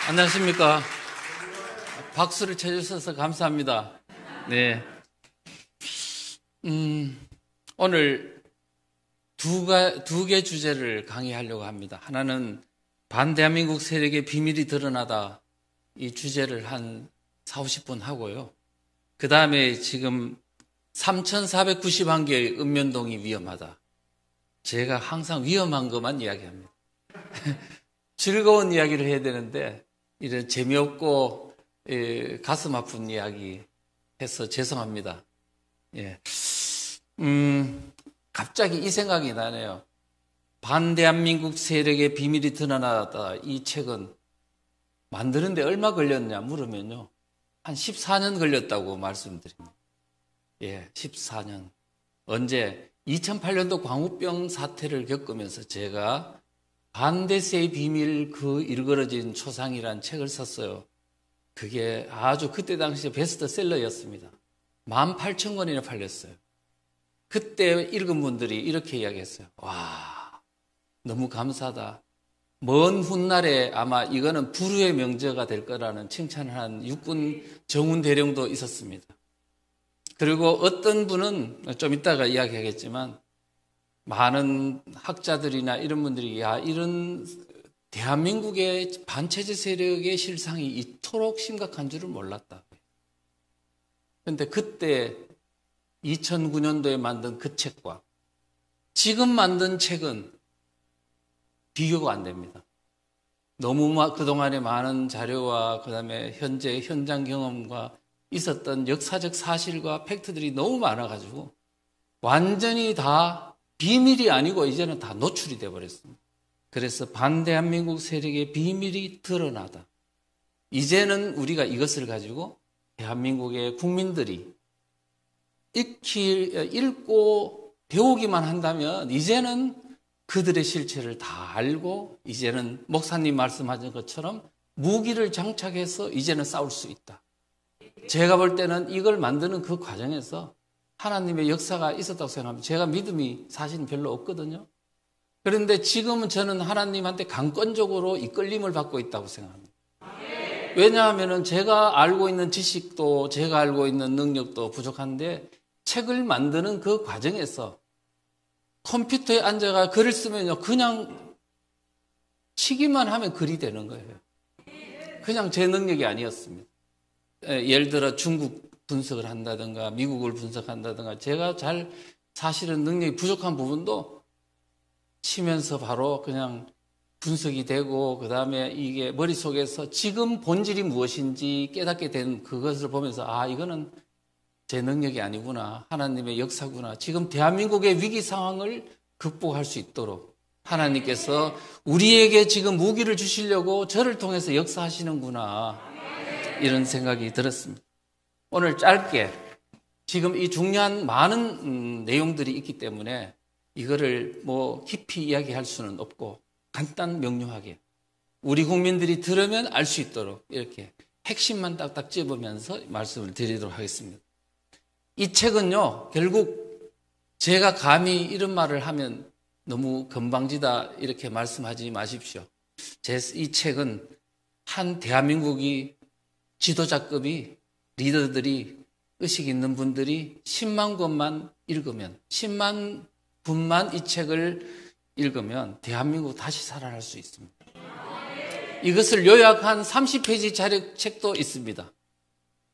안녕하십니까. 박수를 쳐주셔서 감사합니다. 네. 오늘 두 개 주제를 강의하려고 합니다. 하나는 반대한민국 세력의 비밀이 드러나다. 이 주제를 한 40, 50분 하고요. 그 다음에 지금 3,491개의 읍면동이 위험하다. 제가 항상 위험한 것만 이야기합니다. 즐거운 이야기를 해야 되는데 이런 재미없고 가슴 아픈 이야기 해서 죄송합니다. 예. 갑자기 이 생각이 나네요. 반대한민국 세력의 비밀이 드러나다. 이 책은 만드는데 얼마 걸렸냐 물으면요. 한 14년 걸렸다고 말씀드립니다. 예, 14년. 언제? 2008년도 광우병 사태를 겪으면서 제가 반대세의 비밀 그 일그러진 초상이라는 책을 썼어요. 그게 아주 그때 당시에 베스트셀러였습니다. 18,000권이나 팔렸어요. 그때 읽은 분들이 이렇게 이야기했어요. 와, 너무 감사하다. 먼 훗날에 아마 이거는 불후의 명저가 될 거라는 칭찬을 한 육군 정훈 대령도 있었습니다. 그리고 어떤 분은 좀 이따가 이야기하겠지만 많은 학자들이나 이런 분들이 야, 이런 대한민국의 반체제 세력의 실상이 이토록 심각한 줄을 몰랐다. 그런데 그때 2009년도에 만든 그 책과 지금 만든 책은 비교가 안 됩니다. 너무 그동안에 많은 자료와 그다음에 현재 현장 경험과 있었던 역사적 사실과 팩트들이 너무 많아가지고 완전히 다 비밀이 아니고 이제는 다 노출이 돼버렸습니다. 그래서 반대한민국 세력의 비밀이 드러나다. 이제는 우리가 이것을 가지고 대한민국의 국민들이 읽고 배우기만 한다면 이제는 그들의 실체를 다 알고 이제는 목사님 말씀하신 것처럼 무기를 장착해서 이제는 싸울 수 있다. 제가 볼 때는 이걸 만드는 그 과정에서 하나님의 역사가 있었다고 생각합니다. 제가 믿음이 사실은 별로 없거든요. 그런데 지금은 저는 하나님한테 강권적으로 이끌림을 받고 있다고 생각합니다. 왜냐하면 제가 알고 있는 지식도 제가 알고 있는 능력도 부족한데 책을 만드는 그 과정에서 컴퓨터에 앉아가 글을 쓰면요. 그냥 치기만 하면 글이 되는 거예요. 그냥 제 능력이 아니었습니다. 예를 들어 중국 분석을 한다든가 미국을 분석한다든가 제가 잘 사실은 능력이 부족한 부분도 치면서 바로 그냥 분석이 되고 그다음에 이게 머릿속에서 지금 본질이 무엇인지 깨닫게 된 그것을 보면서 아 이거는 제 능력이 아니구나. 하나님의 역사구나. 지금 대한민국의 위기 상황을 극복할 수 있도록 하나님께서 우리에게 지금 무기를 주시려고 저를 통해서 역사하시는구나. 이런 생각이 들었습니다. 오늘 짧게 지금 이 중요한 많은 내용들이 있기 때문에 이거를 뭐 깊이 이야기할 수는 없고 간단 명료하게 우리 국민들이 들으면 알 수 있도록 이렇게 핵심만 딱딱 집으면서 말씀을 드리도록 하겠습니다. 이 책은요, 결국 제가 감히 이런 말을 하면 너무 건방지다 이렇게 말씀하지 마십시오. 이 책은 한 대한민국이 지도자급이 리더들이 의식 있는 분들이 10만 권만 읽으면 10만 분만 이 책을 읽으면 대한민국 다시 살아날 수 있습니다. 이것을 요약한 30페이지 자료책도 있습니다.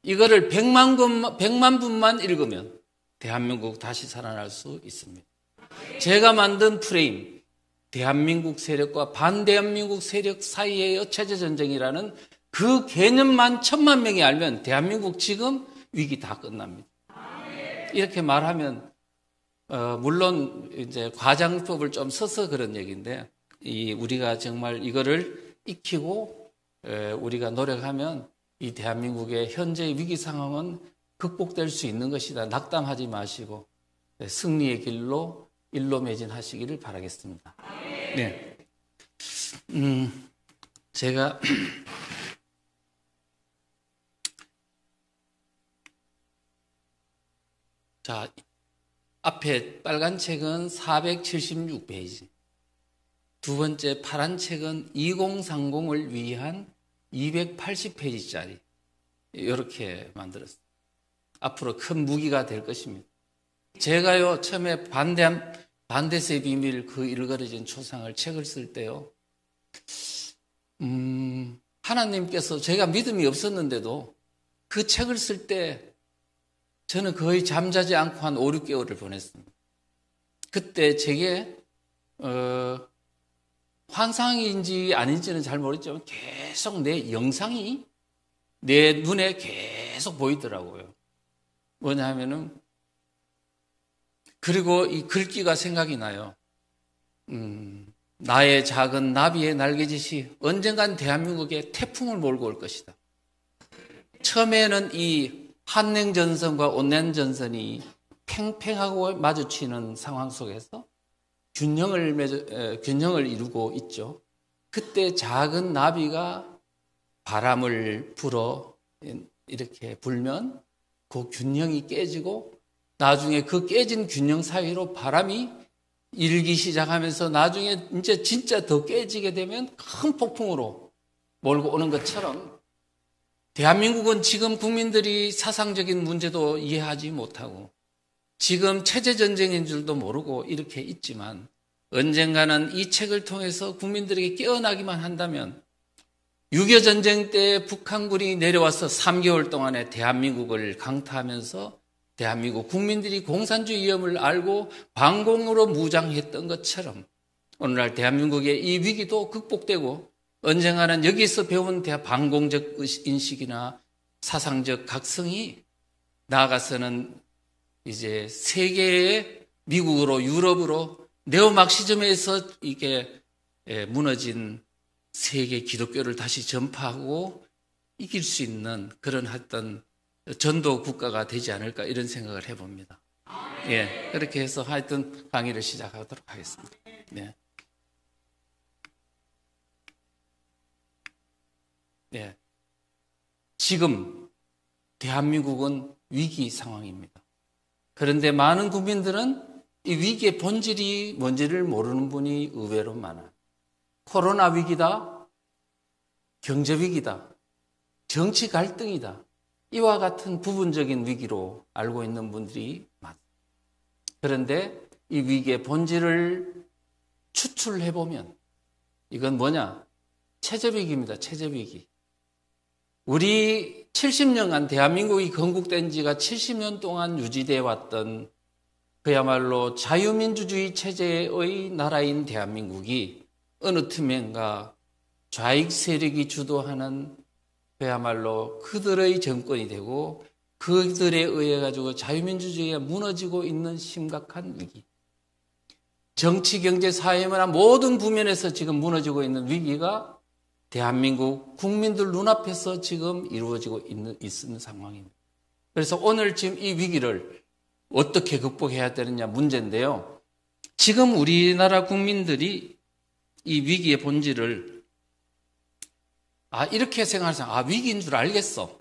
이거를 100만 분만 읽으면 대한민국 다시 살아날 수 있습니다. 제가 만든 프레임, 대한민국 세력과 반대한민국 세력 사이의 체제 전쟁이라는 그 개념만 1,000만 명이 알면 대한민국 지금 위기 다 끝납니다. 이렇게 말하면 물론 이제 과장법을 좀 써서 그런 얘기인데 우리가 정말 이거를 익히고 우리가 노력하면 이 대한민국의 현재의 위기 상황은 극복될 수 있는 것이다. 낙담하지 마시고 승리의 길로 일로 매진하시기를 바라겠습니다. 네, 제가 자 앞에 빨간 책은 476페이지, 두 번째 파란 책은 2030을 위한 280페이지짜리 이렇게 만들었어요. 앞으로 큰 무기가 될 것입니다. 제가요 처음에 반대세의 비밀 그 일그러진 초상을 책을 쓸 때요 하나님께서 제가 믿음이 없었는데도 그 책을 쓸 때 저는 거의 잠자지 않고 한 5, 6개월을 보냈습니다. 그때 제게 환상인지 아닌지는 잘 모르겠지만 계속 내 영상이 내 눈에 계속 보이더라고요. 뭐냐 하면은 그리고 이 글귀가 생각이 나요. 나의 작은 나비의 날개짓이 언젠간 대한민국에 태풍을 몰고 올 것이다. 처음에는 이 한냉전선과 온냉전선이 팽팽하고 마주치는 상황 속에서 균형을 이루고 있죠. 그때 작은 나비가 바람을 불어 이렇게 불면 그 균형이 깨지고 나중에 그 깨진 균형 사이로 바람이 일기 시작하면서 나중에 이제 진짜 더 깨지게 되면 큰 폭풍으로 몰고 오는 것처럼 대한민국은 지금 국민들이 사상적인 문제도 이해하지 못하고 지금 체제전쟁인 줄도 모르고 이렇게 있지만 언젠가는 이 책을 통해서 국민들에게 깨어나기만 한다면 6.25 전쟁 때 북한군이 내려와서 3개월 동안에 대한민국을 강타하면서 대한민국 국민들이 공산주의 위험을 알고 반공으로 무장했던 것처럼 오늘날 대한민국의 이 위기도 극복되고 언젠가는 여기서 배운 반공적 인식이나 사상적 각성이 나아가서는 이제 세계의 미국으로 유럽으로 네오막시즘에서 이게 무너진 세계 기독교를 다시 전파하고 이길 수 있는 그런 어떤 전도 국가가 되지 않을까 이런 생각을 해봅니다. 예, 그렇게 해서 하여튼 강의를 시작하도록 하겠습니다. 네. 네. 지금 대한민국은 위기 상황입니다. 그런데 많은 국민들은 이 위기의 본질이 뭔지를 모르는 분이 의외로 많아요. 코로나 위기다, 경제 위기다, 정치 갈등이다. 이와 같은 부분적인 위기로 알고 있는 분들이 많아요. 그런데 이 위기의 본질을 추출해보면 이건 뭐냐? 체제위기입니다. 체제위기. 우리 70년간 대한민국이 건국된 지가 70년 동안 유지되어 왔던 그야말로 자유민주주의 체제의 나라인 대한민국이 어느 틈엔가 좌익 세력이 주도하는 그야말로 그들의 정권이 되고 그들에 의해 가지고 자유민주주의가 무너지고 있는 심각한 위기. 정치, 경제, 사회, 문화 모든 부면에서 지금 무너지고 있는 위기가 대한민국 국민들 눈앞에서 지금 이루어지고 있는 상황입니다. 그래서 오늘 지금 이 위기를 어떻게 극복해야 되느냐 문제인데요. 지금 우리나라 국민들이 이 위기의 본질을 이렇게 생각하세요. 위기인 줄 알겠어.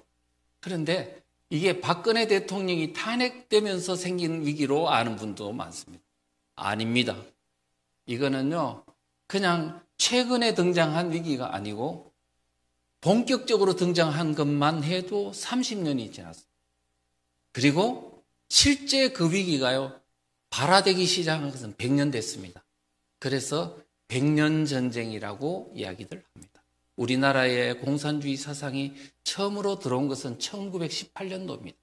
그런데 이게 박근혜 대통령이 탄핵되면서 생긴 위기로 아는 분도 많습니다. 아닙니다. 이거는요, 그냥 최근에 등장한 위기가 아니고 본격적으로 등장한 것만 해도 30년이 지났습니다. 그리고 실제 그 위기가요, 발화되기 시작한 것은 100년 됐습니다. 그래서 100년 전쟁이라고 이야기들 합니다. 우리나라의 공산주의 사상이 처음으로 들어온 것은 1918년도입니다.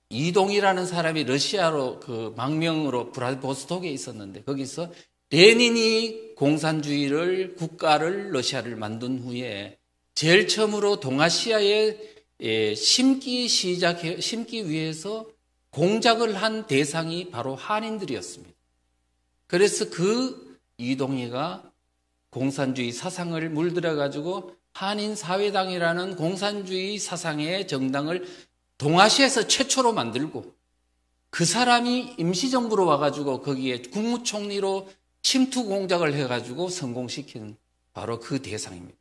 이동이라는 사람이 러시아로 그 망명으로 브라디보스톡에 있었는데 거기서 레닌이 공산주의를 국가를 러시아를 만든 후에 제일 처음으로 동아시아에 심기 위해서 공작을 한 대상이 바로 한인들이었습니다. 그래서 그 이동희가 공산주의 사상을 물들여 가지고 한인사회당이라는 공산주의 사상의 정당을 동아시아에서 최초로 만들고 그 사람이 임시정부로 와가지고 거기에 국무총리로 침투 공작을 해가지고 성공시킨 바로 그 대상입니다.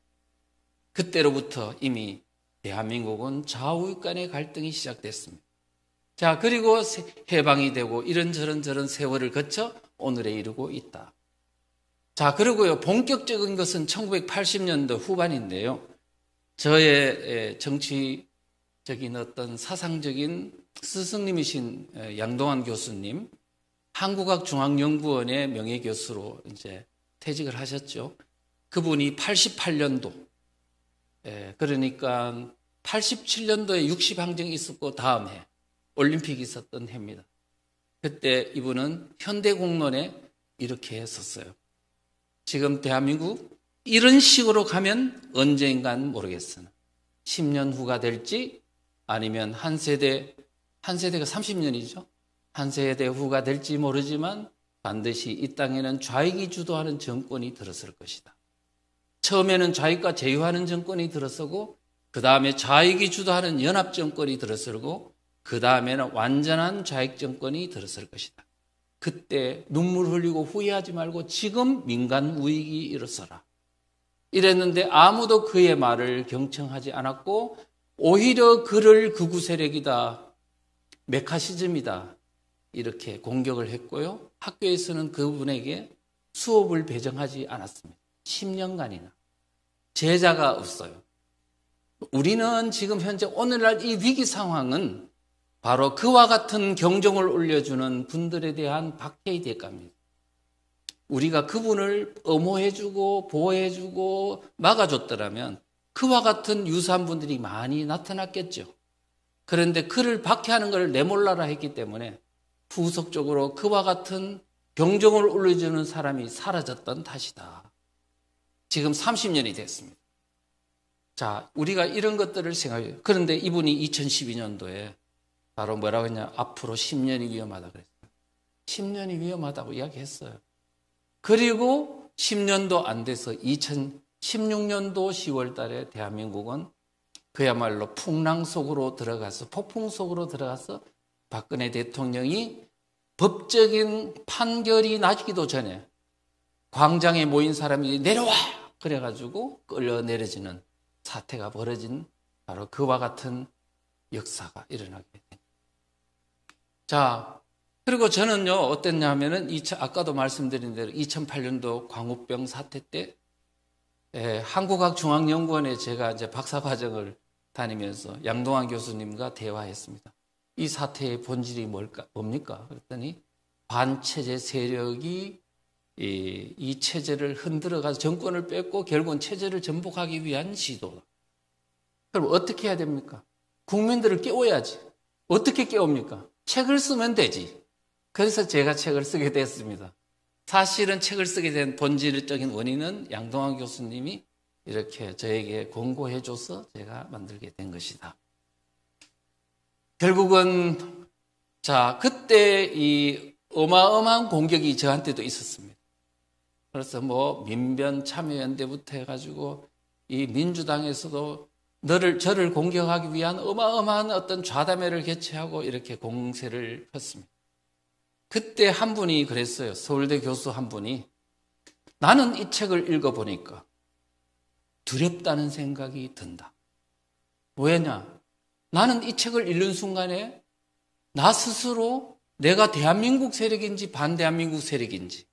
그때로부터 이미 대한민국은 좌우익 간의 갈등이 시작됐습니다. 자, 그리고 해방이 되고 이런저런 세월을 거쳐 오늘에 이르고 있다. 자, 그리고요, 본격적인 것은 1980년도 후반인데요. 저의 정치적인 어떤 사상적인 스승님이신 양동환 교수님, 한국학중앙연구원의 명예교수로 이제 퇴직을 하셨죠. 그분이 88년도, 그러니까 87년도에 60항쟁이 있었고 다음 해 올림픽이 있었던 해입니다. 그때 이분은 현대공론에 이렇게 썼어요. 지금 대한민국 이런 식으로 가면 언젠간 모르겠으나 10년 후가 될지 아니면 한 세대가 30년이죠. 한 세대 후가 될지 모르지만 반드시 이 땅에는 좌익이 주도하는 정권이 들어설 것이다. 처음에는 좌익과 제휴하는 정권이 들어서고 그 다음에 좌익이 주도하는 연합정권이 들어설고 그 다음에는 완전한 좌익 정권이 들어설 것이다. 그때 눈물 흘리고 후회하지 말고 지금 민간 우익이 일어서라. 이랬는데 아무도 그의 말을 경청하지 않았고 오히려 그를 극우 세력이다, 메카시즘이다 이렇게 공격을 했고요. 학교에서는 그분에게 수업을 배정하지 않았습니다. 10년간이나. 제자가 없어요. 우리는 지금 현재 오늘날 이 위기 상황은 바로 그와 같은 경종을 울려주는 분들에 대한 박해의 대가입니다. 우리가 그분을 엄호해주고 보호해주고 막아줬더라면 그와 같은 유사한 분들이 많이 나타났겠죠. 그런데 그를 박해하는 것을 내몰라라 했기 때문에 후속적으로 그와 같은 경종을 울려주는 사람이 사라졌던 탓이다. 지금 30년이 됐습니다. 자, 우리가 이런 것들을 생각해요. 그런데 이분이 2012년도에 바로 뭐라고 했냐? 앞으로 10년이 위험하다 그랬어요. 10년이 위험하다고 이야기했어요. 그리고 10년도 안 돼서 2016년도 10월 달에 대한민국은 그야말로 풍랑 속으로 들어가서 폭풍 속으로 들어가서 박근혜 대통령이 법적인 판결이 나기도 전에 광장에 모인 사람이 내려와! 그래가지고 끌려내려지는 사태가 벌어진 바로 그와 같은 역사가 일어나게 됩니다. 자, 그리고 저는요, 어땠냐면은, 아까도 말씀드린 대로 2008년도 광우병 사태 때, 한국학중앙연구원에 제가 이제 박사과정을 다니면서 양동환 교수님과 대화했습니다. 이 사태의 본질이 뭡니까? 그랬더니, 반체제 세력이 이 체제를 흔들어가서 정권을 뺏고 결국은 체제를 전복하기 위한 시도다. 그럼 어떻게 해야 됩니까? 국민들을 깨워야지. 어떻게 깨웁니까? 책을 쓰면 되지. 그래서 제가 책을 쓰게 됐습니다. 사실은 책을 쓰게 된 본질적인 원인은 양동환 교수님이 이렇게 저에게 권고해줘서 제가 만들게 된 것이다. 결국은 자, 그때 이 어마어마한 공격이 저한테도 있었습니다. 그래서 뭐 민변 참여연대부터 해가지고 이 민주당에서도 저를 공격하기 위한 어마어마한 어떤 좌담회를 개최하고 이렇게 공세를 폈습니다. 그때 한 분이 그랬어요. 서울대 교수 한 분이 나는 이 책을 읽어보니까 두렵다는 생각이 든다. 왜냐? 나는 이 책을 읽는 순간에 나 스스로 내가 대한민국 세력인지 반대한민국 세력인지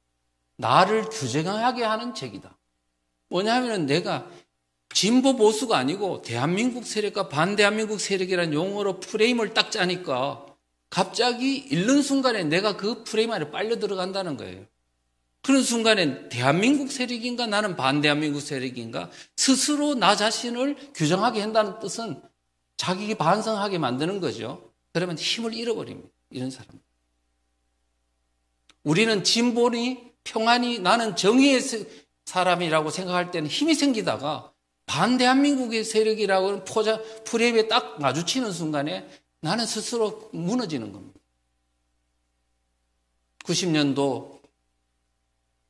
나를 규정하게 하는 책이다. 뭐냐면 내가 진보 보수가 아니고 대한민국 세력과 반대한민국 세력이라는 용어로 프레임을 딱 짜니까 갑자기 읽는 순간에 내가 그 프레임 안에 빨려 들어간다는 거예요. 그런 순간에 대한민국 세력인가 나는 반대한민국 세력인가 스스로 나 자신을 규정하게 한다는 뜻은 자기 반성하게 만드는 거죠. 그러면 힘을 잃어버립니다. 이런 사람. 우리는 진보니 평안이 나는 정의의 사람이라고 생각할 때는 힘이 생기다가 반대한민국의 세력이라고 프레임에 딱 마주치는 순간에 나는 스스로 무너지는 겁니다. 90년도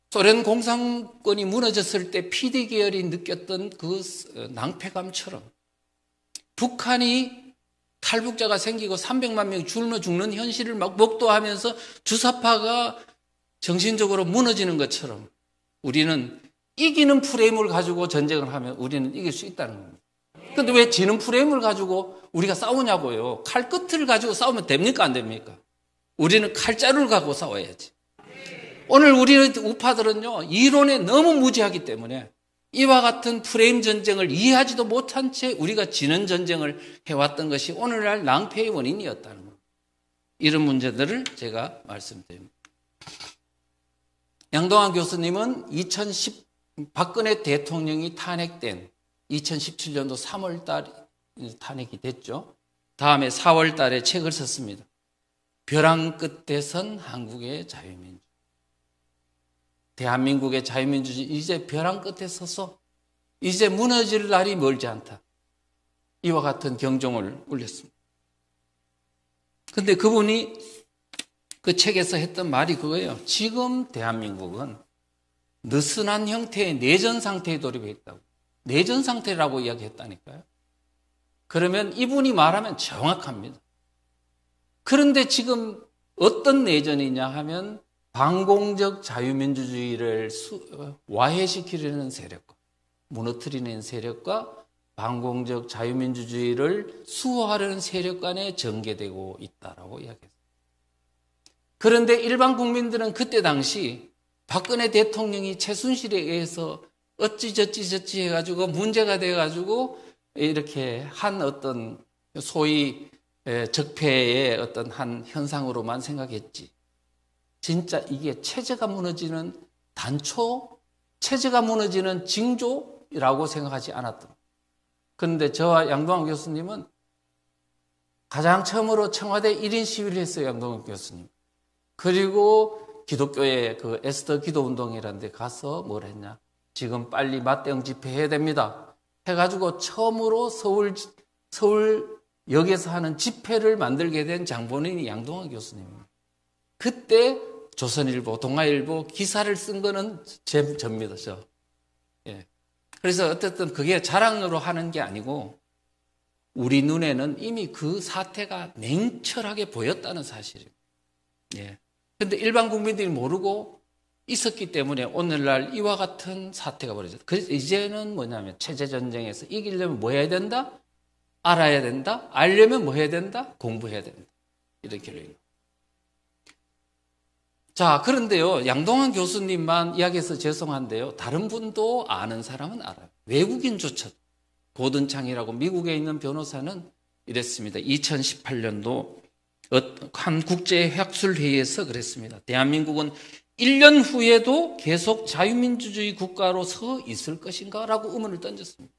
소련 공산권이 무너졌을 때 PD 계열이 느꼈던 그 낭패감처럼 북한이 탈북자가 생기고 300만 명이 굶어 죽는 현실을 막 목도하면서 주사파가 정신적으로 무너지는 것처럼 우리는 이기는 프레임을 가지고 전쟁을 하면 우리는 이길 수 있다는 겁니다. 그런데 왜 지는 프레임을 가지고 우리가 싸우냐고요. 칼끝을 가지고 싸우면 됩니까? 안 됩니까? 우리는 칼자루를 갖고 싸워야지. 오늘 우리는 우파들은요, 이론에 너무 무지하기 때문에 이와 같은 프레임 전쟁을 이해하지도 못한 채 우리가 지는 전쟁을 해왔던 것이 오늘날 낭패의 원인이었다는 겁니다. 이런 문제들을 제가 말씀드립니다. 양동환 교수님은 박근혜 대통령이 탄핵된 2017년도 3월 달 탄핵이 됐죠. 다음에 4월 달에 책을 썼습니다. 벼랑 끝에 선 한국의 자유민주. 대한민국의 자유민주주의 이제 벼랑 끝에 서서 이제 무너질 날이 멀지 않다. 이와 같은 경종을 울렸습니다. 그런데 그분이 그 책에서 했던 말이 그거예요. 지금 대한민국은 느슨한 형태의 내전 상태에 돌입해 있다고. 내전 상태라고 이야기했다니까요. 그러면 이분이 말하면 정확합니다. 그런데 지금 어떤 내전이냐 하면 반공적 자유민주주의를 와해시키려는 세력과 무너뜨리는 세력과 반공적 자유민주주의를 수호하려는 세력 간에 전개되고 있다라고 이야기했습니다. 그런데 일반 국민들은 그때 당시 박근혜 대통령이 최순실에 의해서 어찌저찌 해가지고 문제가 돼가지고 이렇게 한 어떤 소위 적폐의 어떤 한 현상으로만 생각했지. 진짜 이게 체제가 무너지는 단초, 체제가 무너지는 징조라고 생각하지 않았던. 그런데 저와 양동환 교수님은 가장 처음으로 청와대 1인 시위를 했어요, 양동환 교수님. 그리고 기독교의 그 에스더 기도운동이라는 데 가서 뭘 했냐. 지금 빨리 맞대응 집회해야 됩니다. 해가지고 처음으로 서울역에서 하는 집회를 만들게 된 장본인이 양동환 교수님입니다. 그때 조선일보, 동아일보 기사를 쓴 거는 접니다, 저. 예. 그래서 어쨌든 그게 자랑으로 하는 게 아니고 우리 눈에는 이미 그 사태가 냉철하게 보였다는 사실이에요. 예. 근데 일반 국민들이 모르고 있었기 때문에 오늘날 이와 같은 사태가 벌어졌다. 그래서 이제는 뭐냐면 체제전쟁에서 이기려면 뭐 해야 된다? 알아야 된다? 알려면 뭐 해야 된다? 공부해야 된다. 이런 결론입니다. 자, 그런데요, 양동환 교수님만 이야기해서 죄송한데요, 다른 분도 아는 사람은 알아요. 외국인조차도. 고든창이라고 미국에 있는 변호사는 이랬습니다. 2018년도 한 국제학술회의에서 그랬습니다. 대한민국은 1년 후에도 계속 자유민주주의 국가로 서 있을 것인가? 라고 의문을 던졌습니다.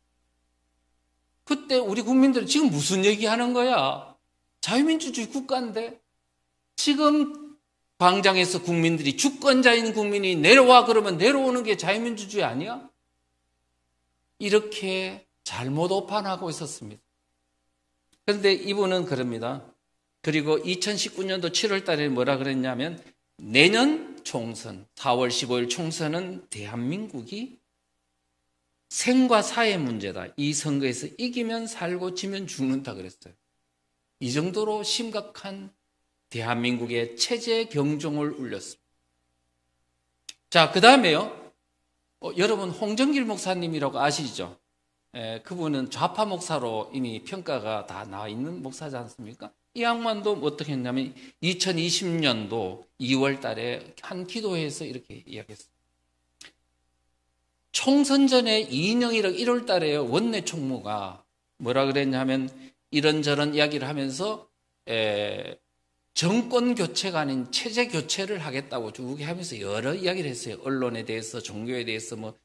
그때 우리 국민들은 지금 무슨 얘기하는 거야? 자유민주주의 국가인데 지금 광장에서 국민들이 주권자인 국민이 내려와 그러면 내려오는 게 자유민주주의 아니야? 이렇게 잘못 오판하고 있었습니다. 그런데 이분은 그럽니다. 그리고 2019년도 7월 달에 뭐라 그랬냐면 내년 총선, 4월 15일 총선은 대한민국이 생과 사의 문제다. 이 선거에서 이기면 살고 지면 죽는다 그랬어요. 이 정도로 심각한 대한민국의 체제 경종을 울렸습니다. 자, 그 다음에요. 여러분 홍정길 목사님이라고 아시죠? 그분은 좌파 목사로 이미 평가가 다 나와 있는 목사지 않습니까? 이 양반도 어떻게 했냐면 2020년도 2월 달에 한 기도회에서 이렇게 이야기했어요. 총선 전에 이인영이라고 1월 달에 원내 총무가 뭐라 그랬냐면 이런저런 이야기를 하면서 정권 교체가 아닌 체제 교체를 하겠다고 쭉 하면서 여러 이야기를 했어요. 언론에 대해서, 종교에 대해서, 뭐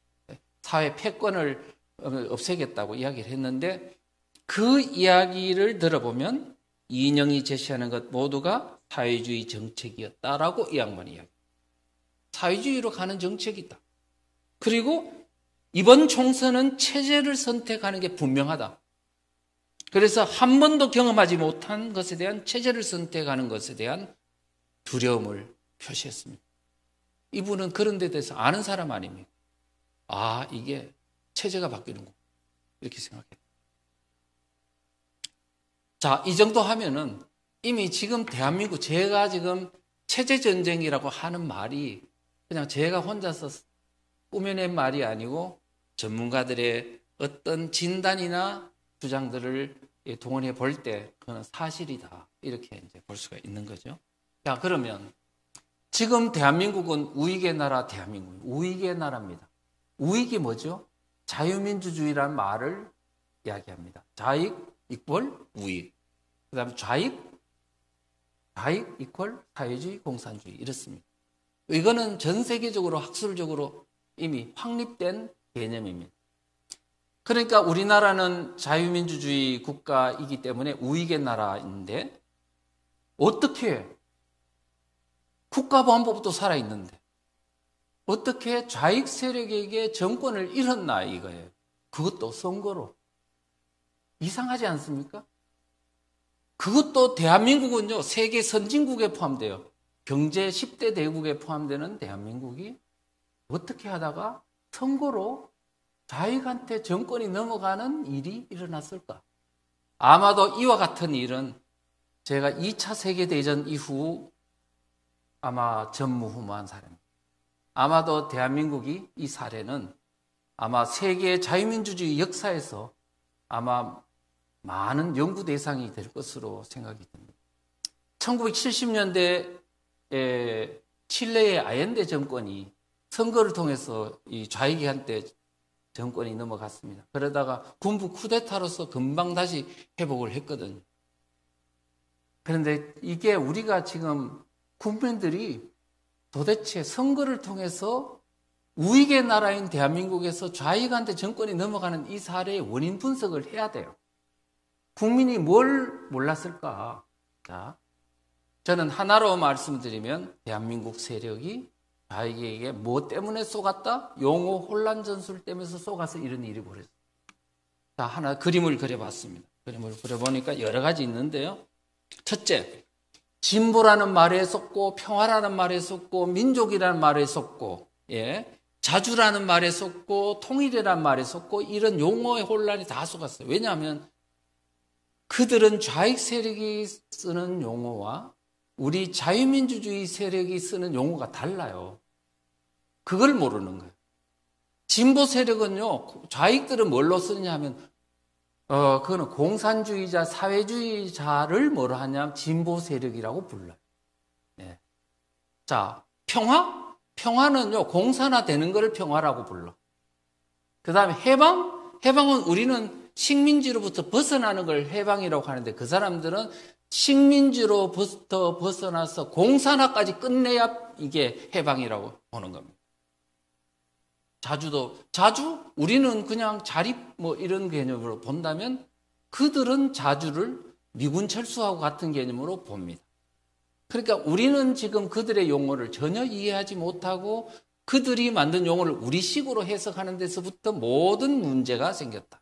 사회 패권을 없애겠다고 이야기를 했는데 그 이야기를 들어보면 이인영이 제시하는 것 모두가 사회주의 정책이었다라고 이 양반이 이야기해요. 사회주의로 가는 정책이다. 그리고 이번 총선은 체제를 선택하는 게 분명하다. 그래서 한 번도 경험하지 못한 것에 대한 체제를 선택하는 것에 대한 두려움을 표시했습니다. 이분은 그런 데 대해서 아는 사람 아닙니까? 아, 이게 체제가 바뀌는구나. 이렇게 생각해요. 자, 이 정도 하면은 이미 지금 대한민국, 제가 지금 체제전쟁이라고 하는 말이 그냥 제가 혼자서 꾸며낸 말이 아니고 전문가들의 어떤 진단이나 주장들을 동원해 볼 때 그건 사실이다. 이렇게 이제 볼 수가 있는 거죠. 자, 그러면 지금 대한민국은 우익의 나라 대한민국, 우익의 나라입니다. 우익이 뭐죠? 자유민주주의라는 말을 이야기합니다. 좌익 이퀄 우익. 그 다음에 좌익 이퀄 사회주의, 공산주의 이렇습니다. 이거는 전 세계적으로 학술적으로 이미 확립된 개념입니다. 그러니까 우리나라는 자유민주주의 국가이기 때문에 우익의 나라인데 어떻게 국가보안법도 살아있는데 어떻게 좌익 세력에게 정권을 잃었나 이거예요. 그것도 선거로. 이상하지 않습니까? 그것도 대한민국은요, 세계 선진국에 포함돼요. 경제 10대 대국에 포함되는 대한민국이 어떻게 하다가 선거로 좌익한테 정권이 넘어가는 일이 일어났을까? 아마도 이와 같은 일은 제가 2차 세계대전 이후 아마 전무후무한 사례입니다. 아마도 대한민국이 이 사례는 아마 세계 자유민주주의 역사에서 아마 많은 연구 대상이 될 것으로 생각이 듭니다. 1970년대에 칠레의 아옌데 정권이 선거를 통해서 이 좌익한테 정권이 넘어갔습니다. 그러다가 군부 쿠데타로서 금방 다시 회복을 했거든요. 그런데 이게 우리가 지금 국민들이 도대체 선거를 통해서 우익의 나라인 대한민국에서 좌익한테 정권이 넘어가는 이 사례의 원인 분석을 해야 돼요. 국민이 뭘 몰랐을까? 자, 저는 하나로 말씀드리면 대한민국 세력이 좌익에게 뭐 때문에 쏘갔다? 용어 혼란 전술 때문에 쏘가서 이런 일이 벌어졌어요. 자, 하나 그림을 그려봤습니다. 그림을 그려보니까 여러 가지 있는데요. 첫째, 진보라는 말에 쏘고 평화라는 말에 쏘고 민족이라는 말에 쏘고 자주라는 말에 쏘고 통일이라는 말에 쏘고 이런 용어의 혼란이 다 쏘갔어요. 왜냐하면 그들은 좌익 세력이 쓰는 용어와 우리 자유민주주의 세력이 쓰는 용어가 달라요. 그걸 모르는 거예요. 진보 세력은요, 좌익들은 뭘로 쓰느냐 하면, 그거는 공산주의자, 사회주의자를 뭐로 하냐면 진보 세력이라고 불러요. 네. 자, 평화? 평화는요, 공산화되는 것을 평화라고 불러. 그 다음에 해방? 해방은 우리는 식민지로부터 벗어나는 걸 해방이라고 하는데 그 사람들은 식민지로부터 벗어나서 공산화까지 끝내야 이게 해방이라고 보는 겁니다. 자주 우리는 그냥 자립 뭐 이런 개념으로 본다면 그들은 자주를 미군 철수하고 같은 개념으로 봅니다. 그러니까 우리는 지금 그들의 용어를 전혀 이해하지 못하고 그들이 만든 용어를 우리식으로 해석하는 데서부터 모든 문제가 생겼다.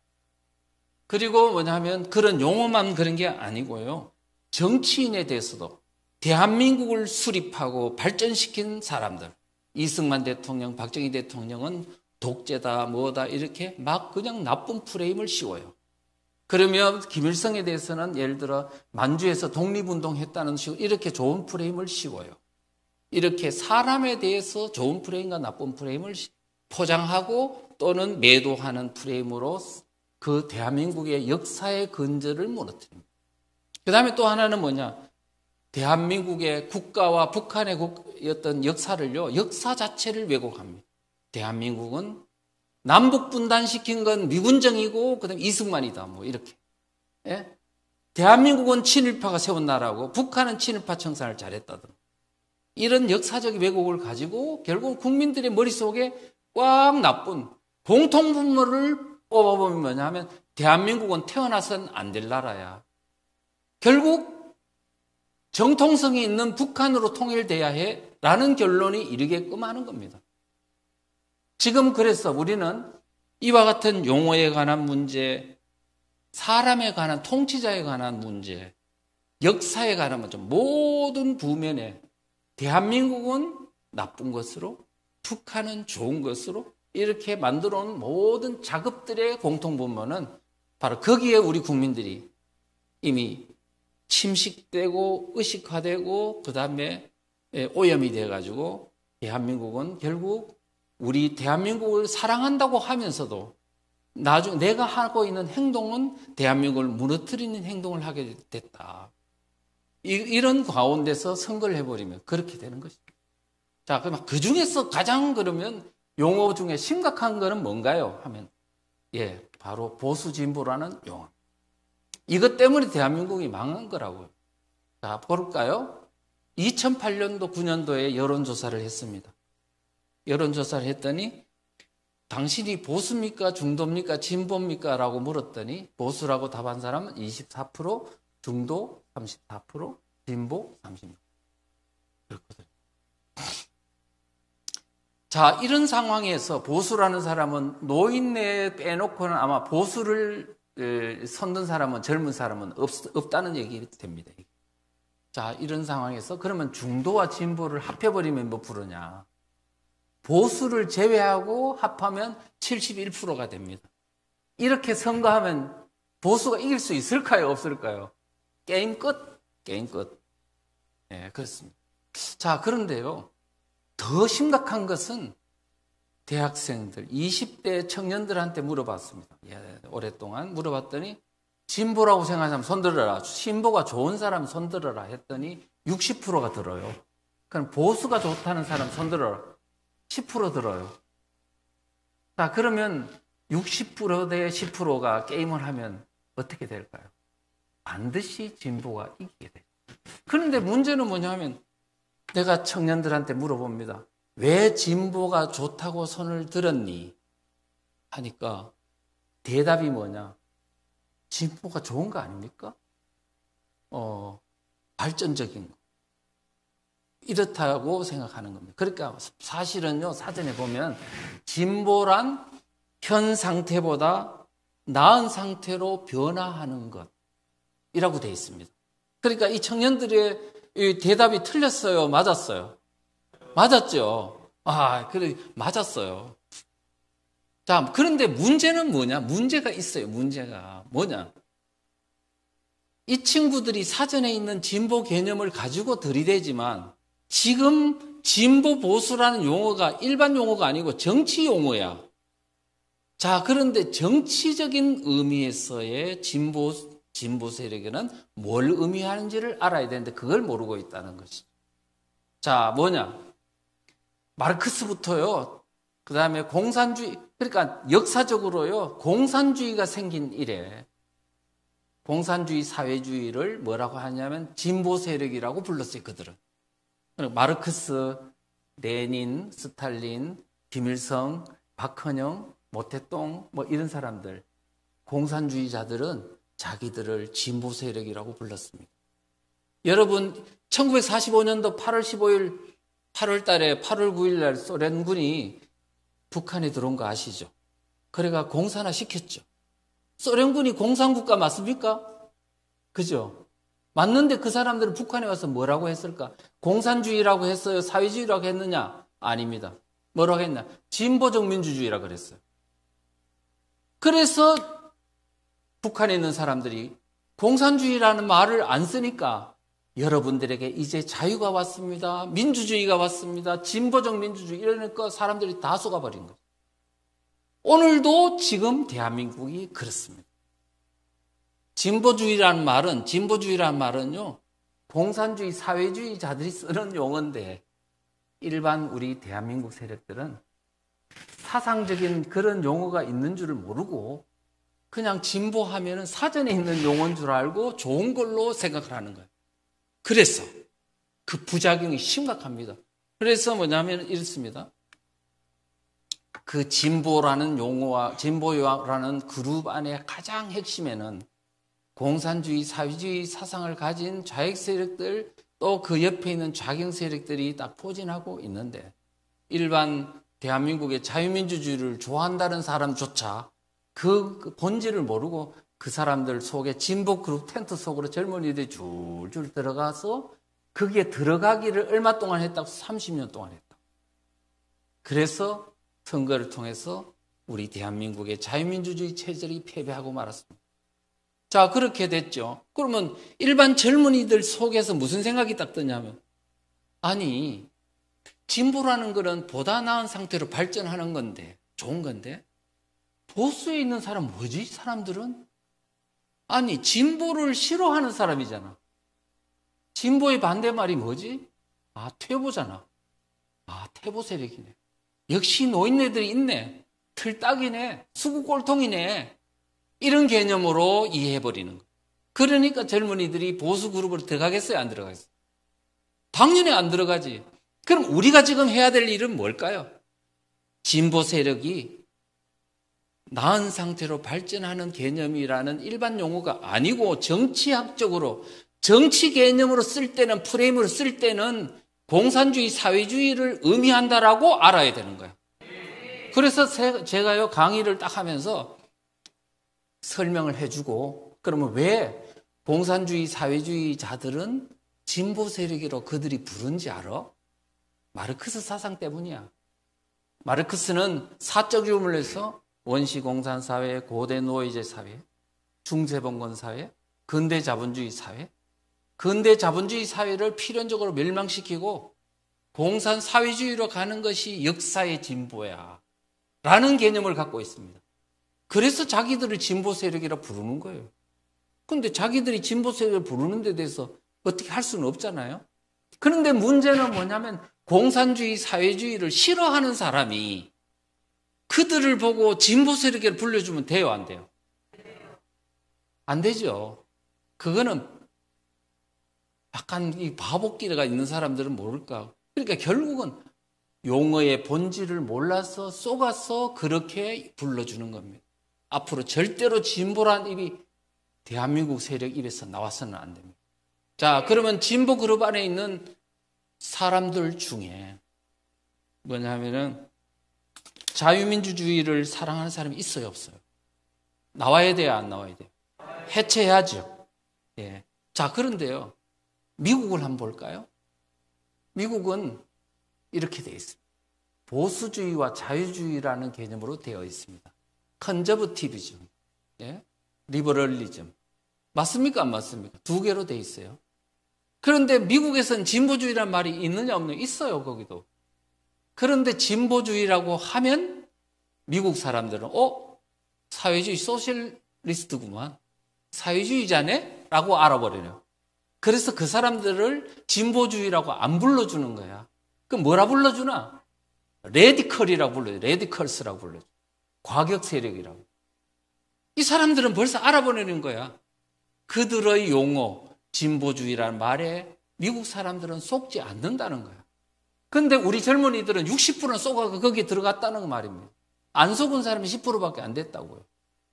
그리고 뭐냐면 그런 용어만 그런 게 아니고요. 정치인에 대해서도 대한민국을 수립하고 발전시킨 사람들. 이승만 대통령, 박정희 대통령은 독재다, 뭐다, 이렇게 막 그냥 나쁜 프레임을 씌워요. 그러면 김일성에 대해서는 예를 들어 만주에서 독립운동했다는 식으로 이렇게 좋은 프레임을 씌워요. 이렇게 사람에 대해서 좋은 프레임과 나쁜 프레임을 포장하고 또는 매도하는 프레임으로 그 대한민국의 역사의 근저를 무너뜨립니다. 그 다음에 또 하나는 뭐냐? 대한민국의 국가와 북한의 어떤 역사를요, 역사 자체를 왜곡합니다. 대한민국은 남북 분단시킨 건 미군정이고, 그 다음에 이승만이다, 뭐, 이렇게. 예? 대한민국은 친일파가 세운 나라고, 북한은 친일파 청산을 잘했다든. 이런 역사적 왜곡을 가지고, 결국 국민들의 머릿속에 꽉 나쁜 공통분모를 뽑아보면 뭐냐 하면, 대한민국은 태어나선 안 될 나라야. 결국 정통성이 있는 북한으로 통일돼야 해 라는 결론이 이르게끔 하는 겁니다. 지금 그래서 우리는 이와 같은 용어에 관한 문제, 사람에 관한 통치자에 관한 문제, 역사에 관한 문제, 모든 부면에 대한민국은 나쁜 것으로 북한은 좋은 것으로 이렇게 만들어 온 모든 작업들의 공통분모는 바로 거기에 우리 국민들이 이미 침식되고 의식화되고 그 다음에 오염이 돼가지고 대한민국은 결국 우리 대한민국을 사랑한다고 하면서도 나중에 내가 하고 있는 행동은 대한민국을 무너뜨리는 행동을 하게 됐다. 이런 가운데서 선거를 해버리면 그렇게 되는 것입니다. 자, 그럼 그 중에서 가장 그러면 용어 중에 심각한 거는 뭔가요? 하면 예, 바로 보수 진보라는 용어. 이것 때문에 대한민국이 망한 거라고요. 자, 볼까요? 2008년도, 9년도에 여론조사를 했습니다. 여론조사를 했더니 당신이 보수입니까? 중도입니까? 진보입니까? 라고 물었더니 보수라고 답한 사람은 24%, 중도 34%, 진보 36%. 그렇거든요. 자, 이런 상황에서 보수라는 사람은 노인네 빼놓고는 아마 보수를 선든 사람은, 젊은 사람은 없다는 얘기 됩니다. 자, 이런 상황에서 그러면 중도와 진보를 합해버리면 뭐 부르냐? 보수를 제외하고 합하면 71%가 됩니다. 이렇게 선거하면 보수가 이길 수 있을까요? 없을까요? 게임 끝. 게임 끝. 예, 그렇습니다. 자, 그런데요. 더 심각한 것은 대학생들, 20대 청년들한테 물어봤습니다. 예, 오랫동안 물어봤더니 진보라고 생각하면 손들어라. 진보가 좋은 사람 손들어라 했더니 60%가 들어요. 그럼 보수가 좋다는 사람 손들어라. 10% 들어요. 자, 그러면 60%대 10%가 게임을 하면 어떻게 될까요? 반드시 진보가 이기게 돼요. 그런데 문제는 뭐냐면 내가 청년들한테 물어봅니다. 왜 진보가 좋다고 손을 들었니? 하니까 대답이 뭐냐? 진보가 좋은 거 아닙니까? 발전적인 거. 이렇다고 생각하는 겁니다. 그러니까 사실은요, 사전에 보면 진보란 현 상태보다 나은 상태로 변화하는 것이라고 되어 있습니다. 그러니까 이 청년들의 이 대답이 틀렸어요? 맞았어요? 맞았죠? 그래, 맞았어요. 자, 그런데 문제는 뭐냐? 문제가 있어요. 문제가 뭐냐? 이 친구들이 사전에 있는 진보 개념을 가지고 들이대지만 지금 진보 보수라는 용어가 일반 용어가 아니고 정치 용어야. 자, 그런데 정치적인 의미에서의 진보 세력에는 뭘 의미하는지를 알아야 되는데 그걸 모르고 있다는 것이죠. 자, 뭐냐? 마르크스부터요. 그 다음에 공산주의, 그러니까 역사적으로요. 공산주의가 생긴 이래 공산주의 사회주의를 뭐라고 하냐면 진보 세력이라고 불렀어요. 그들은. 마르크스, 레닌, 스탈린, 김일성, 박헌영, 모태똥 뭐 이런 사람들, 공산주의자들은 자기들을 진보 세력이라고 불렀습니다. 여러분 1945년도 8월 15일 8월 달에 8월 9일 날 소련군이 북한에 들어온 거 아시죠? 그래가 공산화 시켰죠. 소련군이 공산국가 맞습니까? 그죠? 맞는데 그 사람들은 북한에 와서 뭐라고 했을까? 공산주의라고 했어요? 사회주의라고 했느냐? 아닙니다. 뭐라고 했냐? 진보적 민주주의라고 그랬어요. 그래서 북한에 있는 사람들이 공산주의라는 말을 안 쓰니까 여러분들에게 이제 자유가 왔습니다. 민주주의가 왔습니다. 진보적 민주주의 이러니까 사람들이 다 속아버린 거죠. 오늘도 지금 대한민국이 그렇습니다. 진보주의라는 말은요, 공산주의, 사회주의자들이 쓰는 용어인데, 일반 우리 대한민국 세력들은 사상적인 그런 용어가 있는 줄을 모르고, 그냥 진보하면은 사전에 있는 용어인 줄 알고 좋은 걸로 생각을 하는 거예요. 그래서 그 부작용이 심각합니다. 그래서 뭐냐면 이렇습니다. 그 진보라는 용어와 진보라는 그룹 안에 가장 핵심에는 공산주의, 사회주의 사상을 가진 좌익 세력들 또 그 옆에 있는 좌경 세력들이 딱 포진하고 있는데 일반 대한민국의 자유민주주의를 좋아한다는 사람조차 그 본질을 모르고 그 사람들 속에 진보 그룹 텐트 속으로 젊은이들이 줄줄 들어가서 거기에 들어가기를 얼마 동안 했다고? 30년 동안 했다. 그래서 선거를 통해서 우리 대한민국의 자유민주주의 체제를 패배하고 말았습니다. 자, 그렇게 됐죠. 그러면 일반 젊은이들 속에서 무슨 생각이 딱 드냐면 아니, 진보라는 것은 보다 나은 상태로 발전하는 건데 좋은 건데 보수에 있는 사람 뭐지? 이 사람들은? 아니, 진보를 싫어하는 사람이잖아. 진보의 반대말이 뭐지? 퇴보잖아. 퇴보 세력이네. 역시 노인네들이 있네. 틀딱이네, 수구꼴통이네, 이런 개념으로 이해해버리는 거예요. 그러니까 젊은이들이 보수 그룹으로 들어가겠어요? 안 들어가겠어요? 당연히 안 들어가지. 그럼 우리가 지금 해야 될 일은 뭘까요? 진보 세력이 나은 상태로 발전하는 개념이라는 일반 용어가 아니고 정치학적으로, 정치 개념으로 쓸 때는, 프레임으로 쓸 때는 공산주의, 사회주의를 의미한다라고 알아야 되는 거예요. 그래서 제가요, 강의를 딱 하면서 설명을 해주고, 그러면 왜 공산주의, 사회주의자들은 진보 세력이라고 그들이 부른지 알아? 마르크스 사상 때문이야. 마르크스는 사적 유물에서 원시 공산 사회, 고대 노예제 사회, 중세 봉건 사회, 근대 자본주의 사회, 근대 자본주의 사회를 필연적으로 멸망시키고 공산 사회주의로 가는 것이 역사의 진보야 라는 개념을 갖고 있습니다. 그래서 자기들을 진보 세력이라 부르는 거예요. 그런데 자기들이 진보 세력을 부르는 데 대해서 어떻게 할 수는 없잖아요. 그런데 문제는 뭐냐면 공산주의, 사회주의를 싫어하는 사람이 그들을 보고 진보 세력을 불러주면 돼요, 안 돼요? 안 되죠. 그거는 약간 이 바보끼리가 있는 사람들은 모를까. 그러니까 결국은 용어의 본질을 몰라서 속아서 그렇게 불러주는 겁니다. 앞으로 절대로 진보란 입이 대한민국 세력 입에서 나와서는 안 됩니다. 자, 그러면 진보 그룹 안에 있는 사람들 중에 뭐냐면은 자유민주주의를 사랑하는 사람이 있어요, 없어요? 나와야 돼요, 안 나와야 돼요? 해체해야죠. 예. 자, 그런데요, 미국을 한번 볼까요? 미국은 이렇게 되어 있습니다. 보수주의와 자유주의라는 개념으로 되어 있습니다. 컨저버티비즘, 예? 리버럴리즘. 맞습니까? 안 맞습니까? 두 개로 되어 있어요. 그런데 미국에서는 진보주의라는 말이 있느냐 없느냐? 있어요, 거기도. 그런데 진보주의라고 하면 미국 사람들은 사회주의 소셜리스트구만, 사회주의자네? 라고 알아버려요. 그래서 그 사람들을 진보주의라고 안 불러주는 거야. 그럼 뭐라 불러주나? 레디컬이라고 불러요. 레디컬스라고 불러요. 과격 세력이라고. 이 사람들은 벌써 알아버리는 거야. 그들의 용어, 진보주의라는 말에 미국 사람들은 속지 않는다는 거야. 그런데 우리 젊은이들은 60%는 속아서 거기에 들어갔다는 말입니다. 안 속은 사람이 10%밖에 안 됐다고요.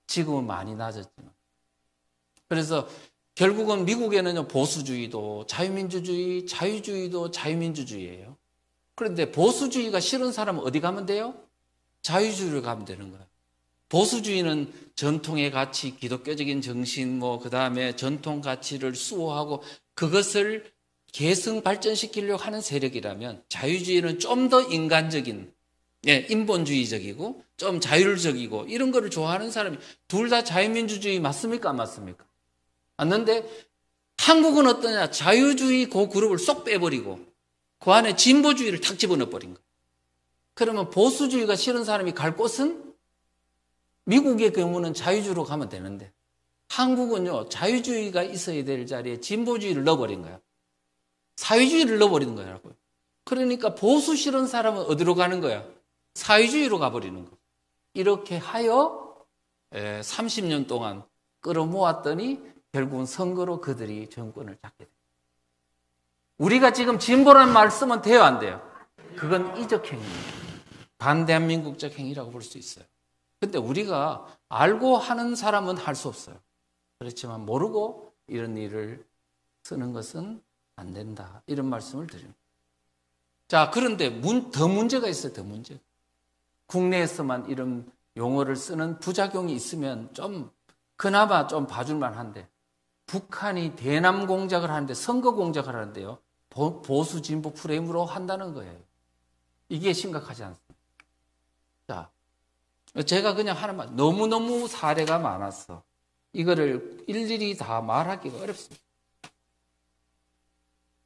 지금은 많이 낮았지만. 그래서 결국은 미국에는 보수주의도 자유민주주의, 자유주의도 자유민주주의예요. 그런데 보수주의가 싫은 사람은 어디 가면 돼요? 자유주의로 가면 되는 거예요. 보수주의는 전통의 가치, 기독교적인 정신, 그 다음에 전통 가치를 수호하고 그것을 계승 발전시키려고 하는 세력이라면, 자유주의는 좀 더 인간적인, 인본주의적이고 좀 자율적이고 이런 거를 좋아하는 사람이, 둘 다 자유민주주의 맞습니까? 안 맞습니까? 맞는데 한국은 어떠냐? 자유주의 그 그룹을 쏙 빼버리고 그 안에 진보주의를 탁 집어넣어버린 거예요. 그러면 보수주의가 싫은 사람이 갈 곳은, 미국의 경우는 자유주의로 가면 되는데 한국은요, 자유주의가 있어야 될 자리에 진보주의를 넣어버린 거야. 사회주의를 넣어버리는 거라고요. 그러니까 보수 싫은 사람은 어디로 가는 거야? 사회주의로 가버리는 거야. 이렇게 하여 30년 동안 끌어모았더니 결국은 선거로 그들이 정권을 잡게 돼요. 우리가 지금 진보라는 말 쓰면 돼요, 안 돼요? 그건 이적 행위입니다. 반대한민국적 행위라고 볼 수 있어요. 근데 우리가 알고 하는 사람은 할 수 없어요. 그렇지만 모르고 이런 일을 쓰는 것은 안 된다. 이런 말씀을 드립니다. 자, 그런데 더 문제가 있어요. 더 문제. 국내에서만 이런 용어를 쓰는 부작용이 있으면 그나마 좀 봐줄만 한데, 북한이 대남 공작을 하는데, 선거 공작을 하는데요, 보수 진보 프레임으로 한다는 거예요. 이게 심각하지 않습니까? 자, 제가 그냥 하나만, 너무너무 사례가 많았어. 이거를 일일이 다 말하기가 어렵습니다.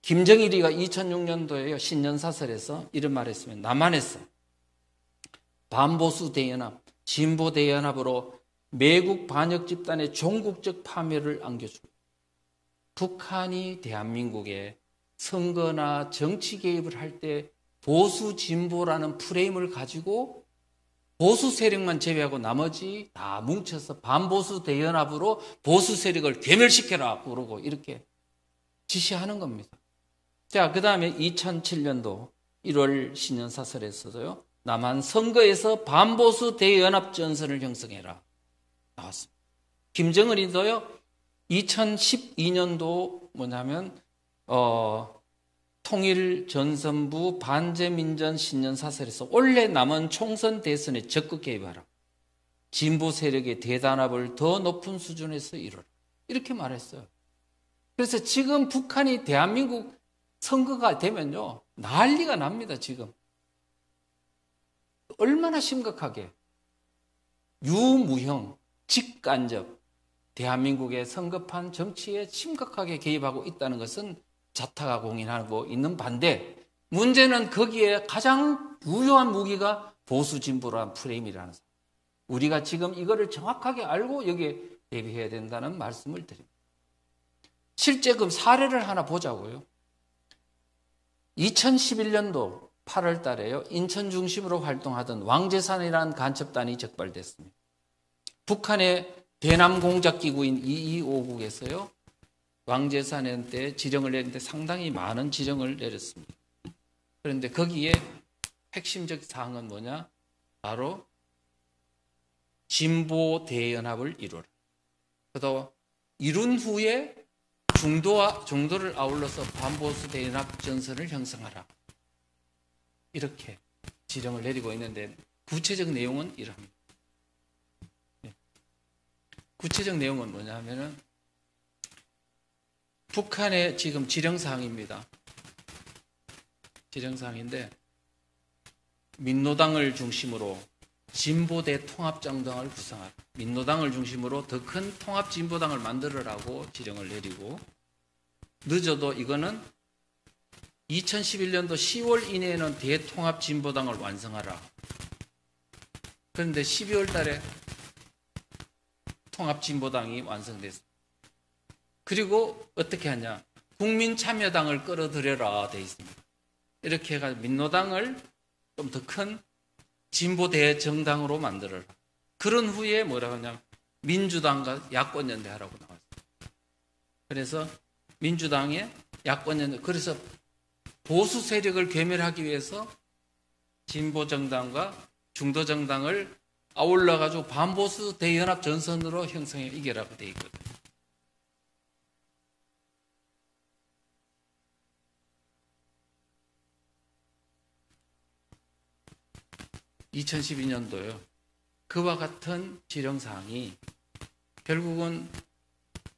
김정일이가 2006년도에요, 신년사설에서 이런 말을 했으면, 남한에서 반보수 대연합, 진보 대연합으로 매국 반역 집단의 종국적 파멸을 안겨주고, 북한이 대한민국에 선거나 정치 개입을 할 때 보수 진보라는 프레임을 가지고 보수 세력만 제외하고 나머지 다 뭉쳐서 반보수 대연합으로 보수 세력을 괴멸시켜라 그러고 이렇게 지시하는 겁니다. 자, 그 다음에 2007년도 1월 신년사설에서도요. 남한 선거에서 반보수 대연합 전선을 형성해라 나왔습니다. 김정은이도요. 2012년도 뭐냐면 통일전선부 반제민전 신년사설에서 올해 남은 총선 대선에 적극 개입하라. 진보 세력의 대단합을 더 높은 수준에서 이루라. 이렇게 말했어요. 그래서 지금 북한이 대한민국 선거가 되면요. 난리가 납니다. 지금. 얼마나 심각하게 유무형, 직간접 대한민국의 선거판 정치에 심각하게 개입하고 있다는 것은 자타가 공인하고 있는 반대, 문제는 거기에 가장 유효한 무기가 보수 진보라는 프레임이라는 사람. 우리가 지금 이거를 정확하게 알고 여기에 대비해야 된다는 말씀을 드립니다. 실제 그 사례를 하나 보자고요. 2011년도 8월 달에요. 인천 중심으로 활동하던 왕재산이라는 간첩단이 적발됐습니다. 북한의 대남 공작기구인 2255국에서요. 왕재산한테 지령을 내렸는데 상당히 많은 지령을 내렸습니다. 그런데 거기에 핵심적 사항은 뭐냐? 바로 진보 대연합을 이루라. 그래도 이룬 후에 중도를 아울러서 반보수 대연합 전선을 형성하라. 이렇게 지령을 내리고 있는데 구체적 내용은 이러합니다. 구체적 내용은 뭐냐 하면은 북한의 지금 지령사항입니다. 지령사항인데 민노당을 중심으로 진보대 통합정당을 구성하라. 민노당을 중심으로 더 큰 통합진보당을 만들어라고 지령을 내리고 늦어도 이거는 2011년도 10월 이내에는 대통합진보당을 완성하라. 그런데 12월 달에 통합진보당이 완성됐습니다. 그리고 어떻게 하냐? 국민참여당을 끌어들여라 돼 있습니다. 이렇게 해가지고 민노당을 좀 더 큰 진보 대정당으로 만들어라. 그런 후에 뭐라고 하냐? 민주당과 야권연대 하라고 나왔어요. 그래서 민주당의 야권연대, 그래서 보수 세력을 괴멸하기 위해서 진보 정당과 중도 정당을 아울러 가지고 반보수 대연합 전선으로 형성해 이겨라고 돼 있거든요. (2012년도요) 그와 같은 지령사항이 결국은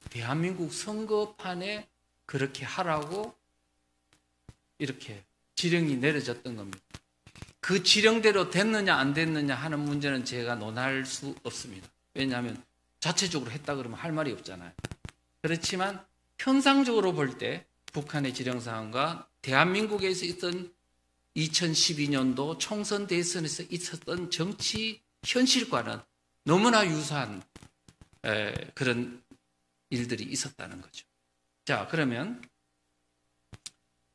대한민국 선거판에 그렇게 하라고 이렇게 지령이 내려졌던 겁니다. 그 지령대로 됐느냐 안 됐느냐 하는 문제는 제가 논할 수 없습니다. 왜냐하면 자체적으로 했다 그러면 할 말이 없잖아요. 그렇지만 현상적으로 볼 때 북한의 지령사항과 대한민국에서 있던 2012년도 총선 대선에서 있었던 정치 현실과는 너무나 유사한 그런 일들이 있었다는 거죠. 자, 그러면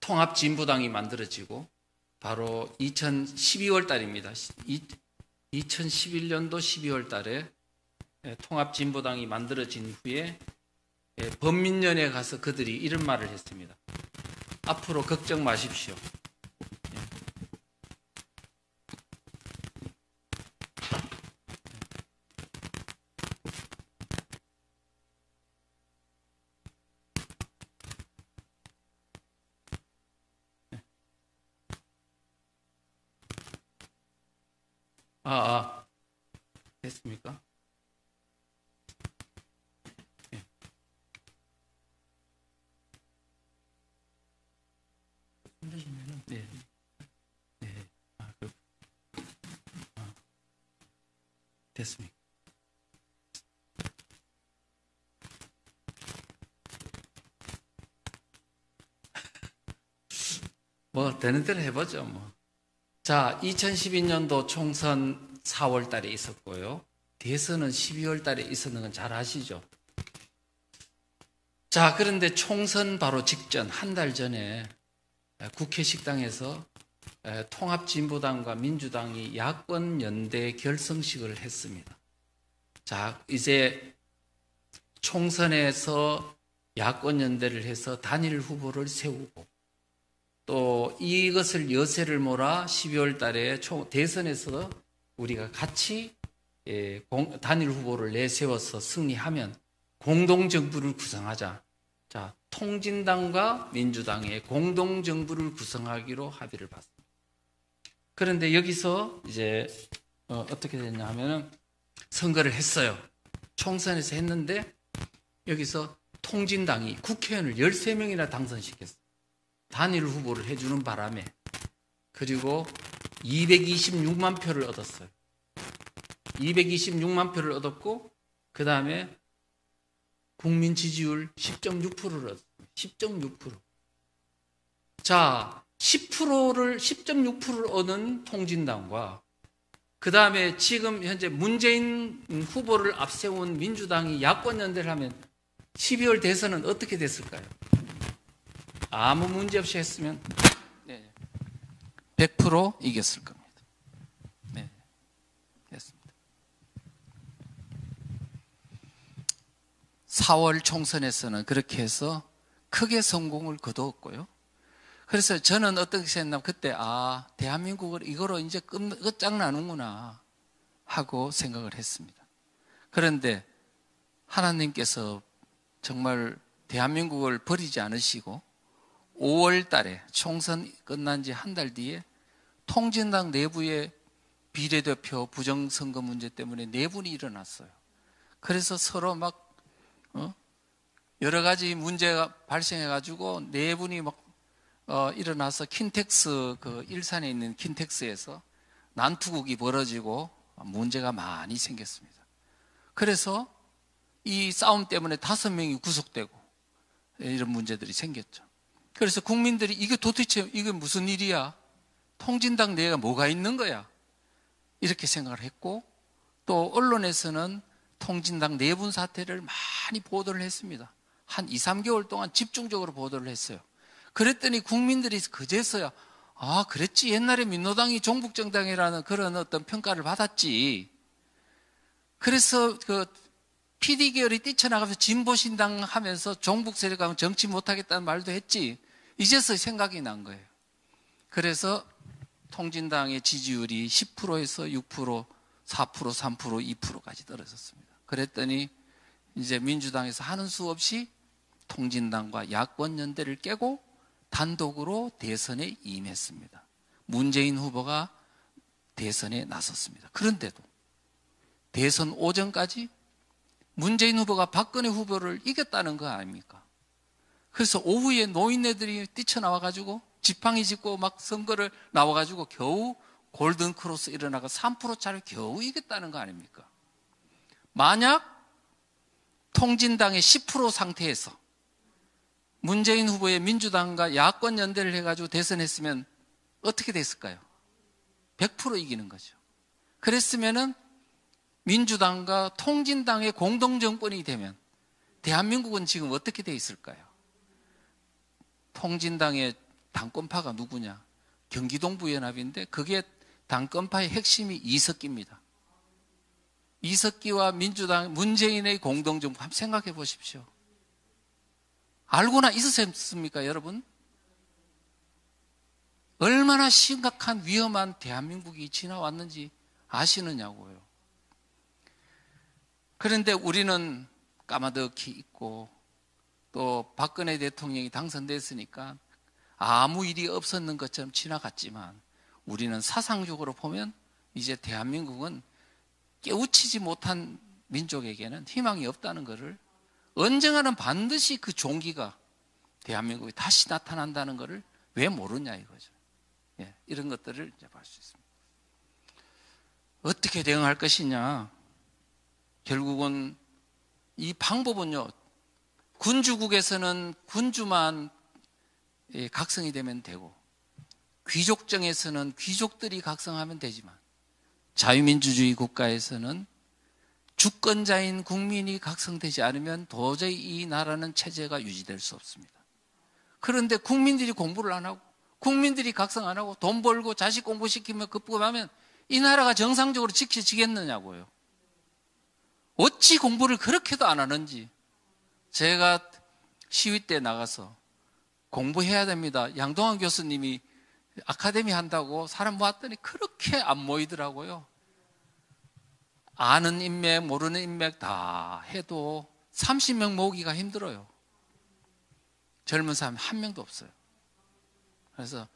통합진보당이 만들어지고 바로 2012월 달입니다. 2011년도 12월 달에 통합진보당이 만들어진 후에 범민련에 가서 그들이 이런 말을 했습니다. 앞으로 걱정 마십시오. 됐습니까? 네. 네. 네. 됐습니까? 뭐 되는 대로 해보죠. 뭐. 자, 2012년도 총선 4월 달에 있었고요. 대선은 12월 달에 있었는 건 잘 아시죠? 자, 그런데 총선 바로 직전 한 달 전에 국회 식당에서 통합진보당과 민주당이 야권 연대 결성식을 했습니다. 자, 이제 총선에서 야권 연대를 해서 단일 후보를 세우고 또 이것을 여세를 몰아 12월 달에 대선에서 우리가 같이 단일 후보를 내세워서 승리하면 공동정부를 구성하자. 자, 통진당과 민주당의 공동정부를 구성하기로 합의를 봤습니다. 그런데 여기서 이제 어떻게 됐냐 하면은 선거를 했어요. 총선에서 했는데 여기서 통진당이 국회의원을 13명이나 당선시켰어요. 단일 후보를 해주는 바람에. 그리고 226만 표를 얻었어요. 226만 표를 얻었고 그 다음에 국민 지지율 10.6%를 얻었어요. 10.6%. 자, 10.6%를 얻은 통진당과 그 다음에 지금 현재 문재인 후보를 앞세운 민주당이 야권 연대를 하면 12월 대선은 어떻게 됐을까요? 아무 문제 없이 했으면 100% 이겼을 겁니다. 네, 됐습니다. 4월 총선에서는 그렇게 해서 크게 성공을 거두었고요. 그래서 저는 어떻게 생각하면 그때 대한민국을 이거로 이제 끝장나는구나 하고 생각을 했습니다. 그런데 하나님께서 정말 대한민국을 버리지 않으시고 5월 달에 총선 끝난 지 한 달 뒤에 통진당 내부의 비례대표 부정선거 문제 때문에 내분이 일어났어요. 그래서 서로 막 여러 가지 문제가 발생해가지고 내분이 막 일어나서 킨텍스 일산에 있는 킨텍스에서 난투극이 벌어지고 문제가 많이 생겼습니다. 그래서 이 싸움 때문에 5명이 구속되고 이런 문제들이 생겼죠. 그래서 국민들이 이게 도대체 이게 무슨 일이야? 통진당 내가 뭐가 있는 거야? 이렇게 생각을 했고 또 언론에서는 통진당 내분 사태를 많이 보도를 했습니다. 한 2, 3개월 동안 집중적으로 보도를 했어요. 그랬더니 국민들이 그제서야 그랬지 옛날에 민노당이 종북정당이라는 그런 어떤 평가를 받았지. 그래서 PD계열이 뛰쳐나가면서 진보신당 하면서 종북 세력하고 정치 못하겠다는 말도 했지. 이제서 생각이 난 거예요. 그래서 통진당의 지지율이 10%에서 6%, 4%, 3%, 2%까지 떨어졌습니다. 그랬더니 이제 민주당에서 하는 수 없이 통진당과 야권 연대를 깨고 단독으로 대선에 임했습니다. 문재인 후보가 대선에 나섰습니다. 그런데도 대선 오전까지 문재인 후보가 박근혜 후보를 이겼다는 거 아닙니까? 그래서 오후에 노인네들이 뛰쳐나와가지고 지팡이 짚고 막 선거를 나와가지고 겨우 골든크로스 일어나가 3%차를 겨우 이겼다는 거 아닙니까? 만약 통진당의 10% 상태에서 문재인 후보의 민주당과 야권 연대를 해가지고 대선했으면 어떻게 됐을까요? 100% 이기는 거죠. 그랬으면은 민주당과 통진당의 공동정권이 되면 대한민국은 지금 어떻게 돼 있을까요? 통진당의 당권파가 누구냐? 경기동부연합인데 그게 당권파의 핵심이 이석기입니다. 이석기와 민주당, 문재인의 공동정부 한번 생각해 보십시오. 알고나 있으셨습니까, 여러분? 얼마나 심각한 위험한 대한민국이 지나왔는지 아시느냐고요. 그런데 우리는 까마득히 있고 또 박근혜 대통령이 당선됐으니까 아무 일이 없었는 것처럼 지나갔지만 우리는 사상적으로 보면 이제 대한민국은 깨우치지 못한 민족에게는 희망이 없다는 것을 언젠가는 반드시 그 종기가 대한민국에 다시 나타난다는 것을 왜 모르냐 이거죠. 이런 것들을 이제 볼 수 있습니다. 어떻게 대응할 것이냐? 결국은 이 방법은요. 군주국에서는 군주만 각성이 되면 되고 귀족정에서는 귀족들이 각성하면 되지만 자유민주주의 국가에서는 주권자인 국민이 각성되지 않으면 도저히 이 나라는 체제가 유지될 수 없습니다. 그런데 국민들이 공부를 안 하고 국민들이 각성 안 하고 돈 벌고 자식 공부시키며 급급하면 이 나라가 정상적으로 지켜지겠느냐고요. 어찌 공부를 그렇게도 안 하는지. 제가 시위 때 나가서 공부해야 됩니다. 양동환 교수님이 아카데미 한다고 사람 모았더니 그렇게 안 모이더라고요. 아는 인맥, 모르는 인맥 다 해도 30명 모으기가 힘들어요. 젊은 사람 한 명도 없어요. 그래서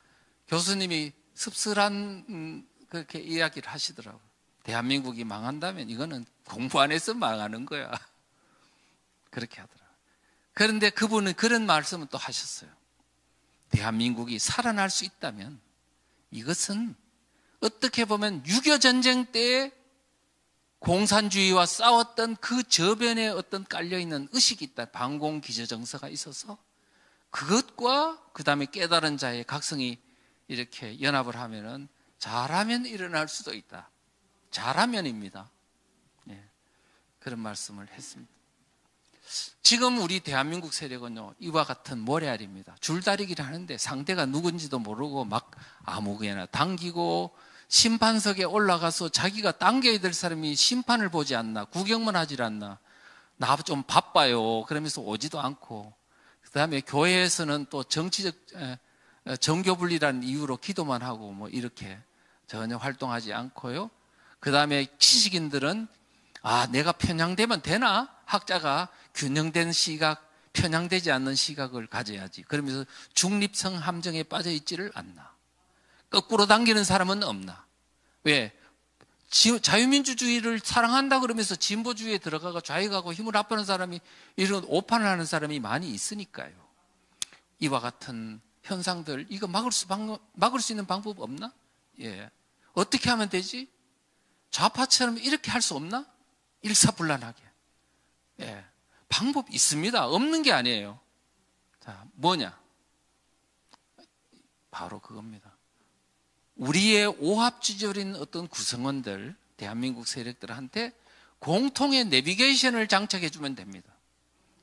교수님이 씁쓸한 그렇게 이야기를 하시더라고요. 대한민국이 망한다면 이거는 공부 안 해서 망하는 거야. 그렇게 하더라고요. 그런데 그분은 그런 말씀을 또 하셨어요. 대한민국이 살아날 수 있다면 이것은 어떻게 보면 6.25 전쟁 때 공산주의와 싸웠던 그 저변에 어떤 깔려있는 의식이 있다. 반공기저정서가 있어서 그것과 그 다음에 깨달은 자의 각성이 이렇게 연합을 하면은 잘하면 일어날 수도 있다. 잘하면입니다. 예, 그런 말씀을 했습니다. 지금 우리 대한민국 세력은요, 이와 같은 모래알입니다. 줄다리기를 하는데 상대가 누군지도 모르고 막 아무개나 당기고 심판석에 올라가서 자기가 당겨야 될 사람이 심판을 보지 않나, 구경만 하질 않나, 나 좀 바빠요. 그러면서 오지도 않고, 그 다음에 교회에서는 또 정치적, 정교분리라는 이유로 기도만 하고 뭐 이렇게 전혀 활동하지 않고요. 그 다음에 지식인들은 내가 편향되면 되나? 학자가 균형된 시각, 편향되지 않는 시각을 가져야지. 그러면서 중립성 함정에 빠져 있지를 않나. 거꾸로 당기는 사람은 없나. 왜? 자유민주주의를 사랑한다 그러면서 진보주의에 들어가고 좌익하고 힘을 합하는 사람이 이런 오판을 하는 사람이 많이 있으니까요. 이와 같은 현상들, 이거 막을 수 있는 방법 없나? 예. 어떻게 하면 되지? 좌파처럼 이렇게 할 수 없나? 일사불란하게. 예. 방법 있습니다. 없는 게 아니에요. 자, 뭐냐? 바로 그겁니다. 우리의 오합지졸인 어떤 구성원들, 대한민국 세력들한테 공통의 내비게이션을 장착해 주면 됩니다.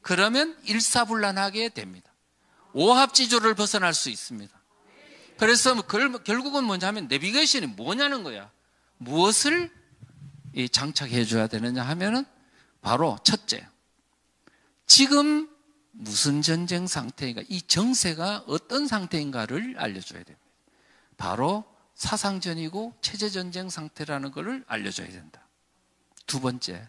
그러면 일사불란하게 됩니다. 오합지졸을 벗어날 수 있습니다. 그래서 결국은 뭐냐 하면 내비게이션이 뭐냐는 거야. 무엇을 장착해 줘야 되느냐 하면은 바로 첫째, 지금 무슨 전쟁 상태인가, 이 정세가 어떤 상태인가를 알려줘야 됩니다. 바로 사상전이고 체제전쟁 상태라는 것을 알려줘야 된다. 두 번째,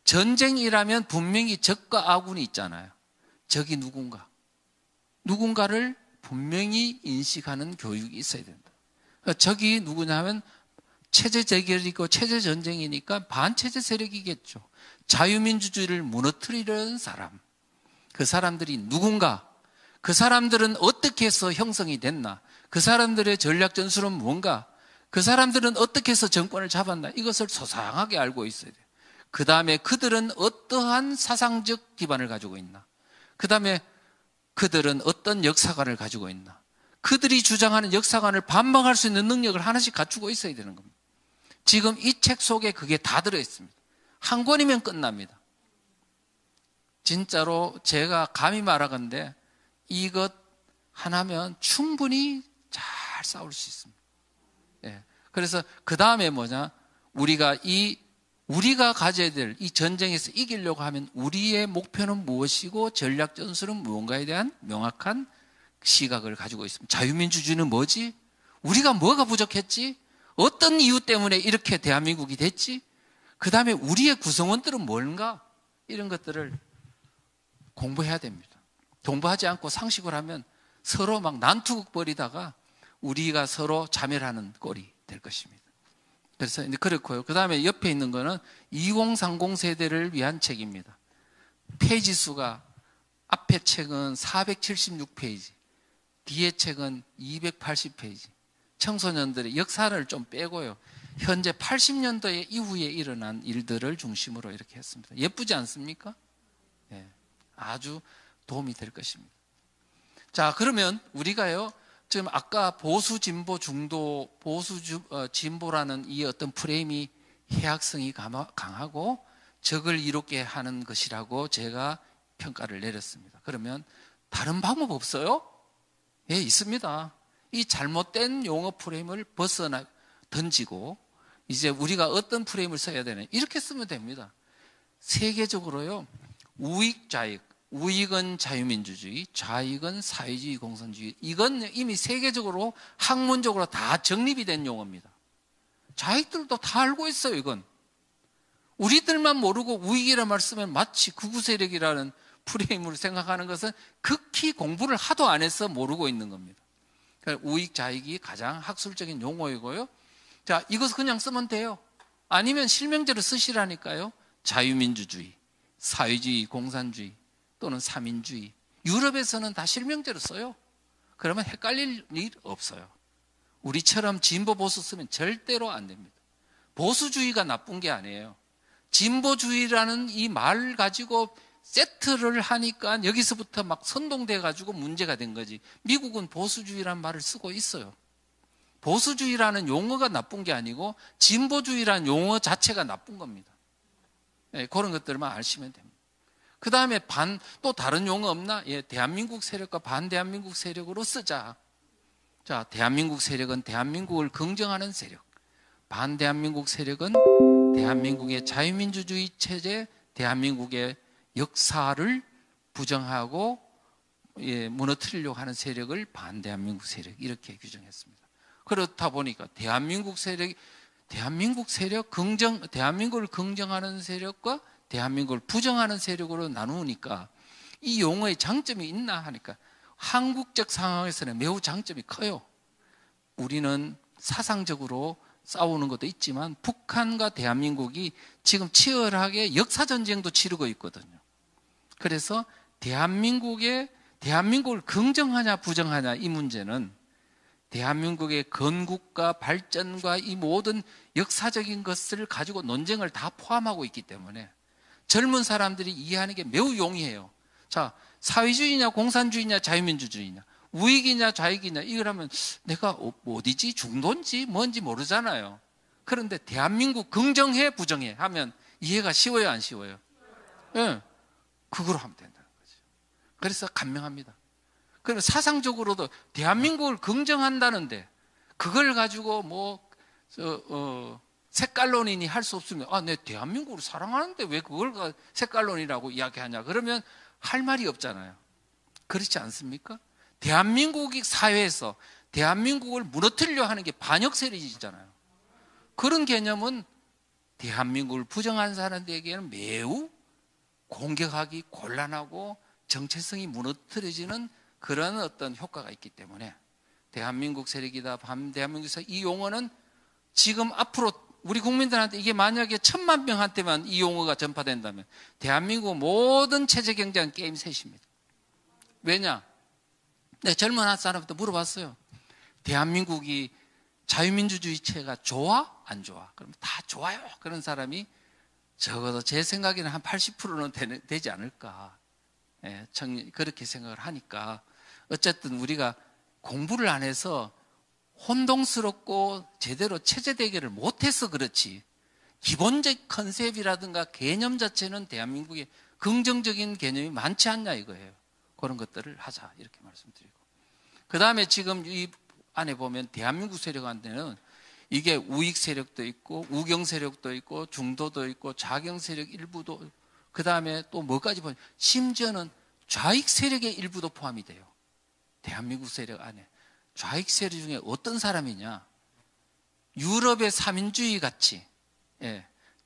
전쟁이라면 분명히 적과 아군이 있잖아요. 적이 누군가를 분명히 인식하는 교육이 있어야 된다. 적이 누구냐면 체제 재결이고 체제 전쟁이니까 반체제 세력이겠죠. 자유민주주의를 무너뜨리려는 사람, 그 사람들이 누군가, 그 사람들은 어떻게 해서 형성이 됐나, 그 사람들의 전략 전술은 뭔가, 그 사람들은 어떻게 해서 정권을 잡았나, 이것을 소상하게 알고 있어야 돼요. 그 다음에 그들은 어떠한 사상적 기반을 가지고 있나, 그 다음에 그들은 어떤 역사관을 가지고 있나, 그들이 주장하는 역사관을 반박할 수 있는 능력을 하나씩 갖추고 있어야 되는 겁니다. 지금 이 책 속에 그게 다 들어있습니다. 한 권이면 끝납니다. 진짜로 제가 감히 말하건대 이것 하나면 충분히 잘 싸울 수 있습니다. 예. 그래서 그 다음에 뭐냐? 우리가 가져야 될 이 전쟁에서 이기려고 하면 우리의 목표는 무엇이고 전략 전술은 무언가에 대한 명확한 시각을 가지고 있습니다. 자유민주주의는 뭐지? 우리가 뭐가 부족했지? 어떤 이유 때문에 이렇게 대한민국이 됐지? 그 다음에 우리의 구성원들은 뭔가? 이런 것들을 공부해야 됩니다. 공부하지 않고 상식을 하면 서로 막 난투극 벌이다가 우리가 서로 자멸하는 꼴이 될 것입니다. 그래서 이제 그렇고요. 그 다음에 옆에 있는 거는 2030 세대를 위한 책입니다. 페이지 수가 앞에 책은 476페이지, 뒤에 책은 280페이지. 청소년들의 역사를 좀 빼고요. 현재 80년대 이후에 일어난 일들을 중심으로 이렇게 했습니다. 예쁘지 않습니까? 예, 아주 도움이 될 것입니다. 자, 그러면 우리가요, 지금 아까 보수 진보 중도, 진보라는 이 어떤 프레임이 해악성이 강하고 적을 이롭게 하는 것이라고 제가 평가를 내렸습니다. 그러면 다른 방법 없어요? 예, 있습니다. 이 잘못된 용어 프레임을 벗어나 던지고 이제 우리가 어떤 프레임을 써야 되냐 이렇게 쓰면 됩니다. 세계적으로요, 우익 좌익, 우익은 자유민주주의, 좌익은 사회주의 공산주의, 이건 이미 세계적으로 학문적으로 다 정립이 된 용어입니다. 좌익들도 다 알고 있어요. 이건 우리들만 모르고 우익이라는 말 쓰면 마치 극우 세력이라는 프레임으로 생각하는 것은 극히 공부를 하도 안 해서 모르고 있는 겁니다. 그러니까 우익 좌익이 가장 학술적인 용어이고요. 자, 이것을 그냥 쓰면 돼요. 아니면 실명제로 쓰시라니까요. 자유민주주의, 사회주의, 공산주의 또는 사민주의. 유럽에서는 다 실명제로 써요. 그러면 헷갈릴 일 없어요. 우리처럼 진보 보수 쓰면 절대로 안 됩니다. 보수주의가 나쁜 게 아니에요. 진보주의라는 이 말 가지고 세트를 하니까 여기서부터 막 선동돼 가지고 문제가 된 거지. 미국은 보수주의라는 말을 쓰고 있어요. 보수주의라는 용어가 나쁜 게 아니고 진보주의라는 용어 자체가 나쁜 겁니다. 네, 그런 것들만 아시면 됩니다. 그 다음에 또 다른 용어 없나? 예, 대한민국 세력과 반대한민국 세력으로 쓰자. 자, 대한민국 세력은 대한민국을 긍정하는 세력, 반대한민국 세력은 대한민국의 자유민주주의 체제, 대한민국의 역사를 부정하고 무너뜨리려고 하는 세력을 반대한민국 세력 이렇게 규정했습니다. 그렇다 보니까 대한민국을 긍정하는 세력과 대한민국을 부정하는 세력으로 나누니까 이 용어의 장점이 있나 하니까 한국적 상황에서는 매우 장점이 커요. 우리는 사상적으로 싸우는 것도 있지만 북한과 대한민국이 지금 치열하게 역사전쟁도 치르고 있거든요. 그래서 대한민국을 긍정하냐 부정하냐 이 문제는 대한민국의 건국과 발전과 이 모든 역사적인 것을 가지고 논쟁을 다 포함하고 있기 때문에 젊은 사람들이 이해하는 게 매우 용이해요. 자, 사회주의냐 공산주의냐 자유민주주의냐 우익이냐 좌익이냐 이걸 하면 내가 어디지 중도인지 뭔지 모르잖아요. 그런데 대한민국 긍정해 부정해 하면 이해가 쉬워요 안 쉬워요? 네, 그거로 하면 된다는 거죠. 그래서 간명합니다. 그러면 사상적으로도 대한민국을 긍정한다는데 그걸 가지고 색깔론이니 할 수 없으면 내 대한민국을 사랑하는데 왜 그걸 색깔론이라고 이야기하냐 그러면 할 말이 없잖아요. 그렇지 않습니까? 대한민국 사회에서 대한민국을 무너뜨리려 하는 게 반역 세력이잖아요. 그런 개념은 대한민국을 부정하는 사람들에게는 매우 공격하기 곤란하고 정체성이 무너뜨려지는 그런 어떤 효과가 있기 때문에 대한민국 세력이다, 대한민국에서 이 용어는 지금 앞으로 우리 국민들한테 이게 만약에 1000만 명한테만 이 용어가 전파된다면 대한민국 모든 체제 경제는 게임 셋입니다. 왜냐? 내가 젊은 한 사람한테 물어봤어요. 대한민국이 자유민주주의체가 좋아? 안 좋아? 그럼 다 좋아요. 그런 사람이 적어도 제 생각에는 한 80%는 되지 않을까. 예, 그렇게 생각을 하니까 어쨌든 우리가 공부를 안 해서 혼동스럽고 제대로 체제 대결을 못해서 그렇지 기본적 컨셉이라든가 개념 자체는 대한민국에 긍정적인 개념이 많지 않냐 이거예요. 그런 것들을 하자 이렇게 말씀드리고 그 다음에 지금 이 안에 보면 대한민국 세력한테는 이게 우익 세력도 있고 우경 세력도 있고 중도도 있고 좌경 세력 일부도 그 다음에 또 뭐까지 보면 심지어는 좌익 세력의 일부도 포함이 돼요. 대한민국 세력 안에 좌익 세력 중에 어떤 사람이냐 유럽의 사민주의 같이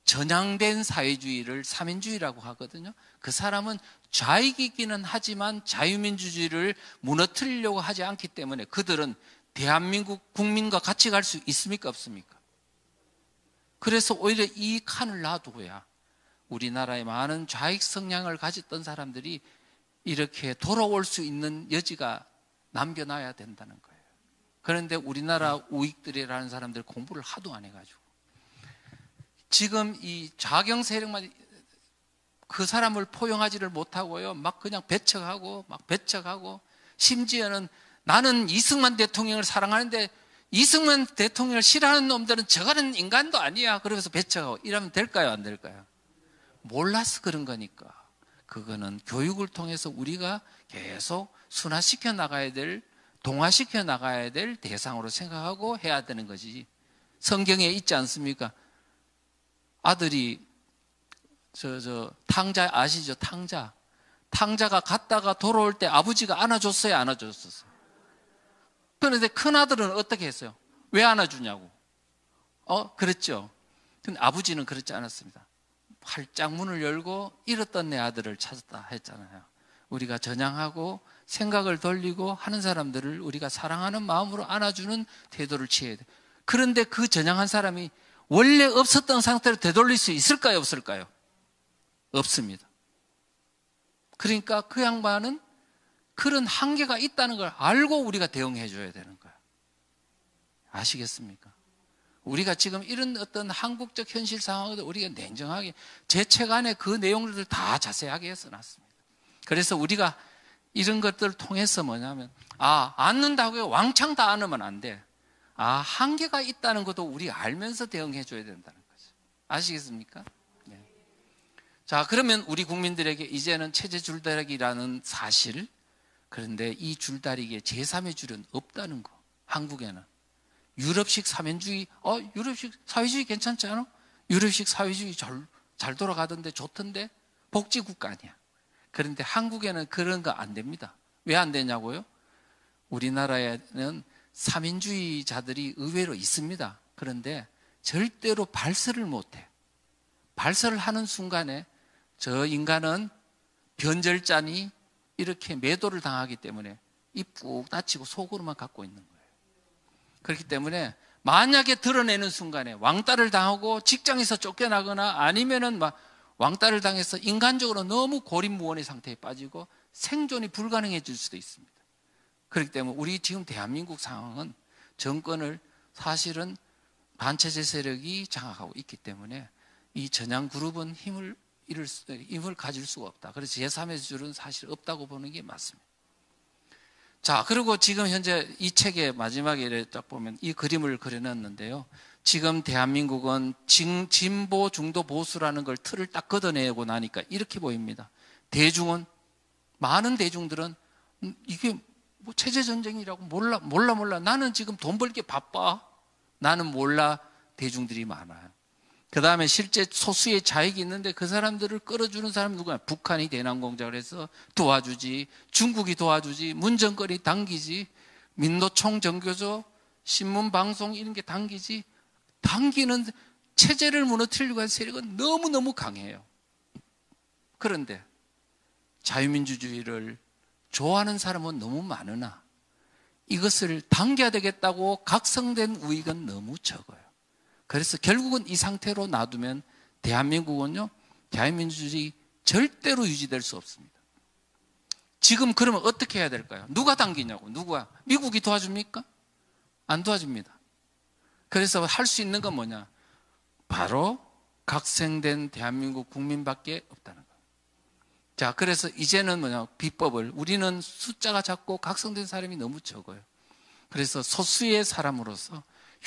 전향된 사회주의를 사민주의라고 하거든요. 그 사람은 좌익이기는 하지만 자유민주주의를 무너뜨리려고 하지 않기 때문에 그들은 대한민국 국민과 같이 갈 수 있습니까 없습니까? 그래서 오히려 이 칸을 놔두고야 우리나라의 많은 좌익 성향을 가졌던 사람들이 이렇게 돌아올 수 있는 여지가 남겨놔야 된다는 거예요. 그런데 우리나라 우익들이라는 사람들 공부를 하도 안 해가지고 지금 이 좌경 세력만 그 사람을 포용하지를 못하고요. 막 그냥 배척하고 심지어는 나는 이승만 대통령을 사랑하는데 이승만 대통령을 싫어하는 놈들은 저거는 인간도 아니야. 그러면서 배척하고 이러면 될까요? 안 될까요? 몰라서 그런 거니까. 그거는 교육을 통해서 우리가 계속 순화시켜 나가야 될 동화시켜 나가야 될 대상으로 생각하고 해야 되는 거지. 성경에 있지 않습니까? 아들이 탕자 아시죠? 탕자가 갔다가 돌아올 때 아버지가 안아줬어요, 안아줬었어요? 그런데 큰 아들은 어떻게 했어요? 왜 안아주냐고? 그랬죠. 근데 아버지는 그렇지 않았습니다. 활짝 문을 열고 잃었던 내 아들을 찾았다 했잖아요. 우리가 전향하고 생각을 돌리고 하는 사람들을 우리가 사랑하는 마음으로 안아주는 태도를 취해야 돼요. 그런데 그 전향한 사람이 원래 없었던 상태로 되돌릴 수 있을까요, 없을까요? 없습니다. 그러니까 그 양반은 그런 한계가 있다는 걸 알고 우리가 대응해 줘야 되는 거예요. 아시겠습니까? 우리가 지금 이런 어떤 한국적 현실 상황을 우리가 냉정하게 제 책 안에 그 내용들을 다 자세하게 써놨습니다. 그래서 우리가 이런 것들을 통해서 뭐냐면 안는다고요? 왕창 다 안으면 안 돼. 한계가 있다는 것도 우리 알면서 대응해 줘야 된다는 거죠. 아시겠습니까? 네. 자, 그러면 우리 국민들에게 이제는 체제 줄다리기라는 사실, 그런데 이 줄다리기에 제3의 줄은 없다는 거. 한국에는 유럽식 사면주의, 유럽식 사회주의 괜찮지 않아? 유럽식 사회주의 잘 돌아가던데 좋던데 복지국가 아니야. 그런데 한국에는 그런 거 안 됩니다. 왜 안 되냐고요? 우리나라에는 사민주의자들이 의외로 있습니다. 그런데 절대로 발설을 못해. 발설을 하는 순간에 저 인간은 변절자니 이렇게 매도를 당하기 때문에 입 꾹 닫히고 속으로만 갖고 있는 거예요. 그렇기 때문에 만약에 드러내는 순간에 왕따를 당하고 직장에서 쫓겨나거나 아니면은 막 왕따를 당해서 인간적으로 너무 고립무원의 상태에 빠지고 생존이 불가능해질 수도 있습니다. 그렇기 때문에 우리 지금 대한민국 상황은 정권을 사실은 반체제 세력이 장악하고 있기 때문에 이 전향 그룹은 힘을 가질 수가 없다. 그래서 제3의 줄은 사실 없다고 보는 게 맞습니다. 자, 그리고 지금 현재 이 책의 마지막에 딱 보면 이 그림을 그려놨는데요. 지금 대한민국은 진보, 중도, 보수라는 걸 틀을 딱 걷어내고 나니까 이렇게 보입니다. 많은 대중들은 이게 뭐 체제전쟁이라고 몰라. 나는 지금 돈 벌기 바빠. 나는 몰라. 대중들이 많아요. 그 다음에 실제 소수의 자익이 있는데 그 사람들을 끌어주는 사람은 누구야? 북한이 대남 공작을 해서 도와주지, 중국이 도와주지, 문정거리 당기지, 민노총 정교조, 신문 방송 이런 게 당기지. 당기는 체제를 무너뜨리려고 한 세력은 너무너무 강해요. 그런데 자유민주주의를 좋아하는 사람은 너무 많으나 이것을 당겨야 되겠다고 각성된 우익은 너무 적어요. 그래서 결국은 이 상태로 놔두면 대한민국은요, 자유민주주의 절대로 유지될 수 없습니다. 지금 그러면 어떻게 해야 될까요? 누가 당기냐고, 누가? 미국이 도와줍니까? 안 도와줍니다. 그래서 할 수 있는 건 뭐냐? 바로 각성된 대한민국 국민밖에 없다는 거예요. 자, 그래서 이제는 뭐냐? 비법을, 우리는 숫자가 작고 각성된 사람이 너무 적어요. 그래서 소수의 사람으로서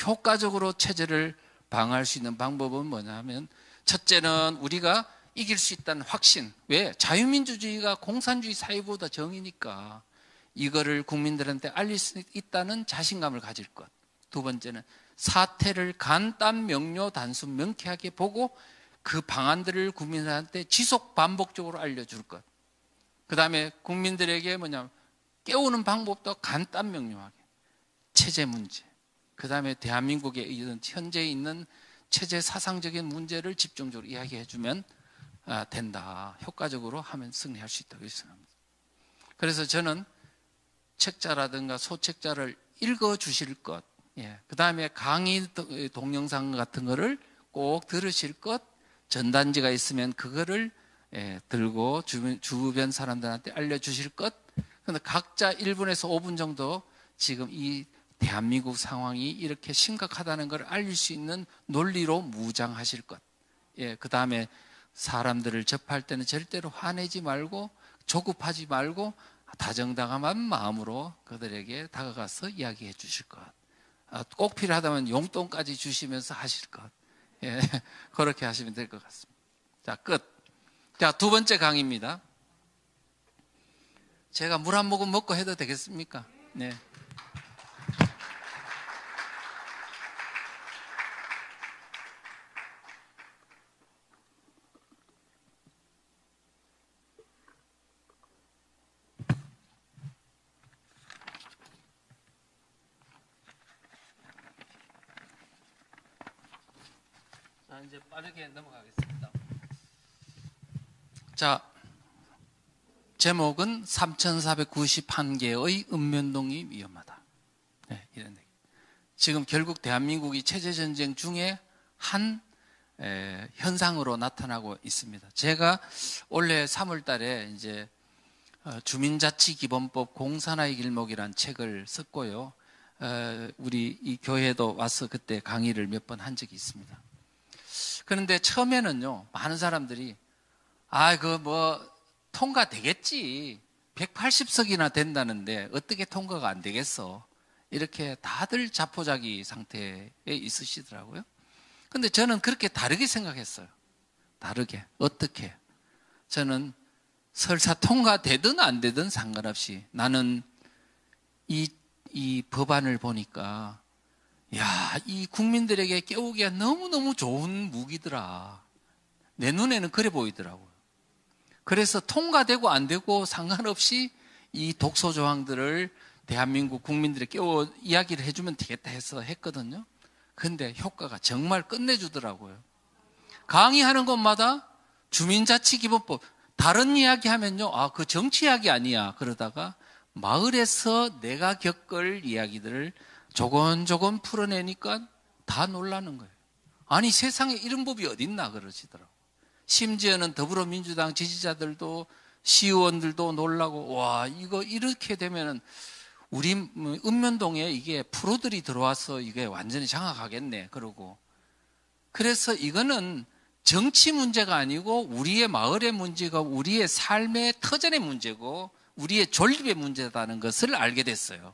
효과적으로 체제를 방어할 수 있는 방법은 뭐냐면, 첫째는 우리가 이길 수 있다는 확신. 왜? 자유민주주의가 공산주의 사회보다 정의니까 이거를 국민들한테 알릴 수 있다는 자신감을 가질 것. 두 번째는 사태를 간단, 명료, 단순, 명쾌하게 보고 그 방안들을 국민들한테 지속 반복적으로 알려줄 것. 그 다음에 국민들에게 깨우는 방법도 간단, 명료하게. 체제 문제. 그 다음에 대한민국에 현재 있는 체제 사상적인 문제를 집중적으로 이야기해주면 된다. 효과적으로 하면 승리할 수 있다고 생각합니다. 그래서 저는 책자라든가 소책자를 읽어주실 것, 그 다음에 강의 동영상 같은 거를 꼭 들으실 것, 전단지가 있으면 그거를 들고 주변 사람들한테 알려주실 것. 그런데 각자 1분에서 5분 정도 지금 이 대한민국 상황이 이렇게 심각하다는 걸 알릴 수 있는 논리로 무장하실 것. 그 다음에 사람들을 접할 때는 절대로 화내지 말고 조급하지 말고 다정다감한 마음으로 그들에게 다가가서 이야기해 주실 것. 꼭 필요하다면 용돈까지 주시면서 하실 것. 그렇게 하시면 될 것 같습니다. 자, 끝. 자, 두 번째 강의입니다. 제가 물 한 모금 먹고 해도 되겠습니까? 네. 자, 이제 빠르게 넘어가겠습니다. 자, 제목은 3,491개의 읍면동이 위험하다. 네, 이런 얘기. 지금 결국 대한민국이 체제전쟁 중에 한 현상으로 나타나고 있습니다. 제가 올해 3월 달에 이제 주민자치기본법 공산화의 길목이라는 책을 썼고요. 우리 이 교회도 와서 그때 강의를 몇 번 한 적이 있습니다. 그런데 처음에는요, 많은 사람들이 통과되겠지. 180석이나 된다는데 어떻게 통과가 안 되겠어. 이렇게 다들 자포자기 상태에 있으시더라고요. 근데 저는 그렇게 다르게 생각했어요. 다르게. 어떻게? 저는 설사 통과되든 안 되든 상관없이 나는 이 법안을 보니까 이 국민들에게 깨우기가 너무너무 좋은 무기더라. 내 눈에는 그래 보이더라고요. 그래서 통과되고 안 되고 상관없이 이 독소 조항들을 대한민국 국민들에 깨워 이야기를 해주면 되겠다 해서 했거든요. 근데 효과가 정말 끝내주더라고요. 강의하는 곳마다 주민자치기본법, 다른 이야기 하면요, 그 정치 이야기 아니야. 그러다가 마을에서 내가 겪을 이야기들을 조곤조곤 풀어내니까 다 놀라는 거예요. 아니, 세상에 이런 법이 어딨나 그러시더라고요. 심지어는 더불어민주당 지지자들도 시의원들도 놀라고, 와, 이거 이렇게 되면은 우리 읍면동에 이게 프로들이 들어와서 이게 완전히 장악하겠네. 그러고. 그래서 이거는 정치 문제가 아니고 우리의 마을의 문제가 우리의 삶의 터전의 문제고 우리의 존립의 문제다는 것을 알게 됐어요.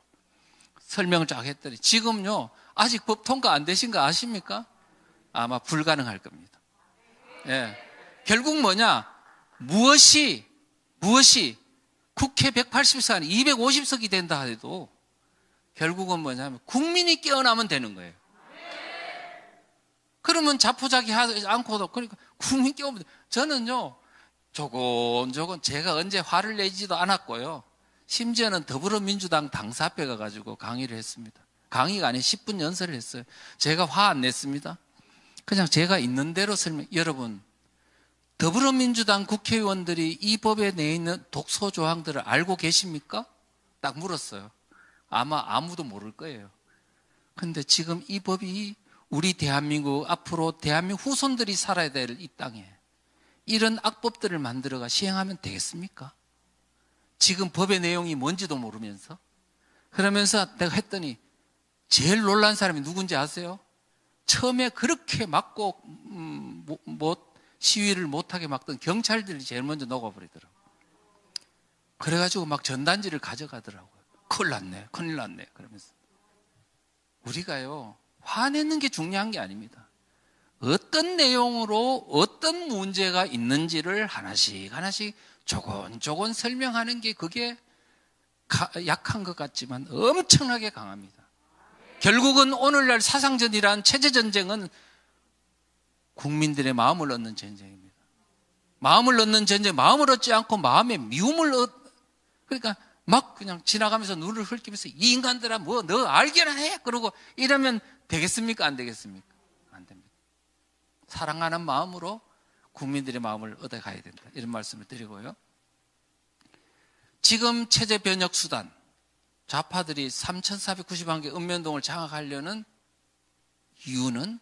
설명을 쫙 했더니 지금요, 아직 법 통과 안 되신 거 아십니까? 아마 불가능할 겁니다. 예. 결국 뭐냐? 무엇이 국회 180석 아니 250석이 된다 해도 결국은 뭐냐면 국민이 깨어나면 되는 거예요. 그러면 자포자기 하지 않고도, 그러니까 국민 깨우면, 저는요, 조곤조곤 제가 언제 화를 내지도 않았고요. 심지어는 더불어민주당 당사 앞에 가가지고 강의를 했습니다. 강의가 아닌 10분 연설을 했어요. 제가 화 안 냈습니다. 그냥 제가 있는 대로 여러분, 더불어민주당 국회의원들이 이 법에 내어 있는 독소 조항들을 알고 계십니까? 딱 물었어요. 아마 아무도 모를 거예요. 근데 지금 이 법이 우리 대한민국, 앞으로 대한민국 후손들이 살아야 될 이 땅에 이런 악법들을 만들어가 시행하면 되겠습니까? 지금 법의 내용이 뭔지도 모르면서. 그러면서 내가 했더니 제일 놀란 사람이 누군지 아세요? 처음에 그렇게 막고 시위를 못하게 막던 경찰들이 제일 먼저 녹아버리더라고요. 그래가지고 막 전단지를 가져가더라고요. 큰일 났네 그러면서. 우리가요, 화내는 게 중요한 게 아닙니다. 어떤 내용으로 어떤 문제가 있는지를 하나씩 조곤조곤 설명하는 게 그게 약한 것 같지만 엄청나게 강합니다. 결국은 오늘날 사상전이란 체제전쟁은 국민들의 마음을 얻는 전쟁입니다. 마음을 얻는 전쟁, 마음을 얻지 않고 마음의 미움을 그러니까 막 그냥 지나가면서 눈을 흘기면서 이 인간들아 너 알기나 해 그러고 이러면 되겠습니까? 안 되겠습니까? 안 됩니다. 사랑하는 마음으로 국민들의 마음을 얻어가야 된다. 이런 말씀을 드리고요. 지금 체제 변혁 수단, 좌파들이 3,491개 읍면동을 장악하려는 이유는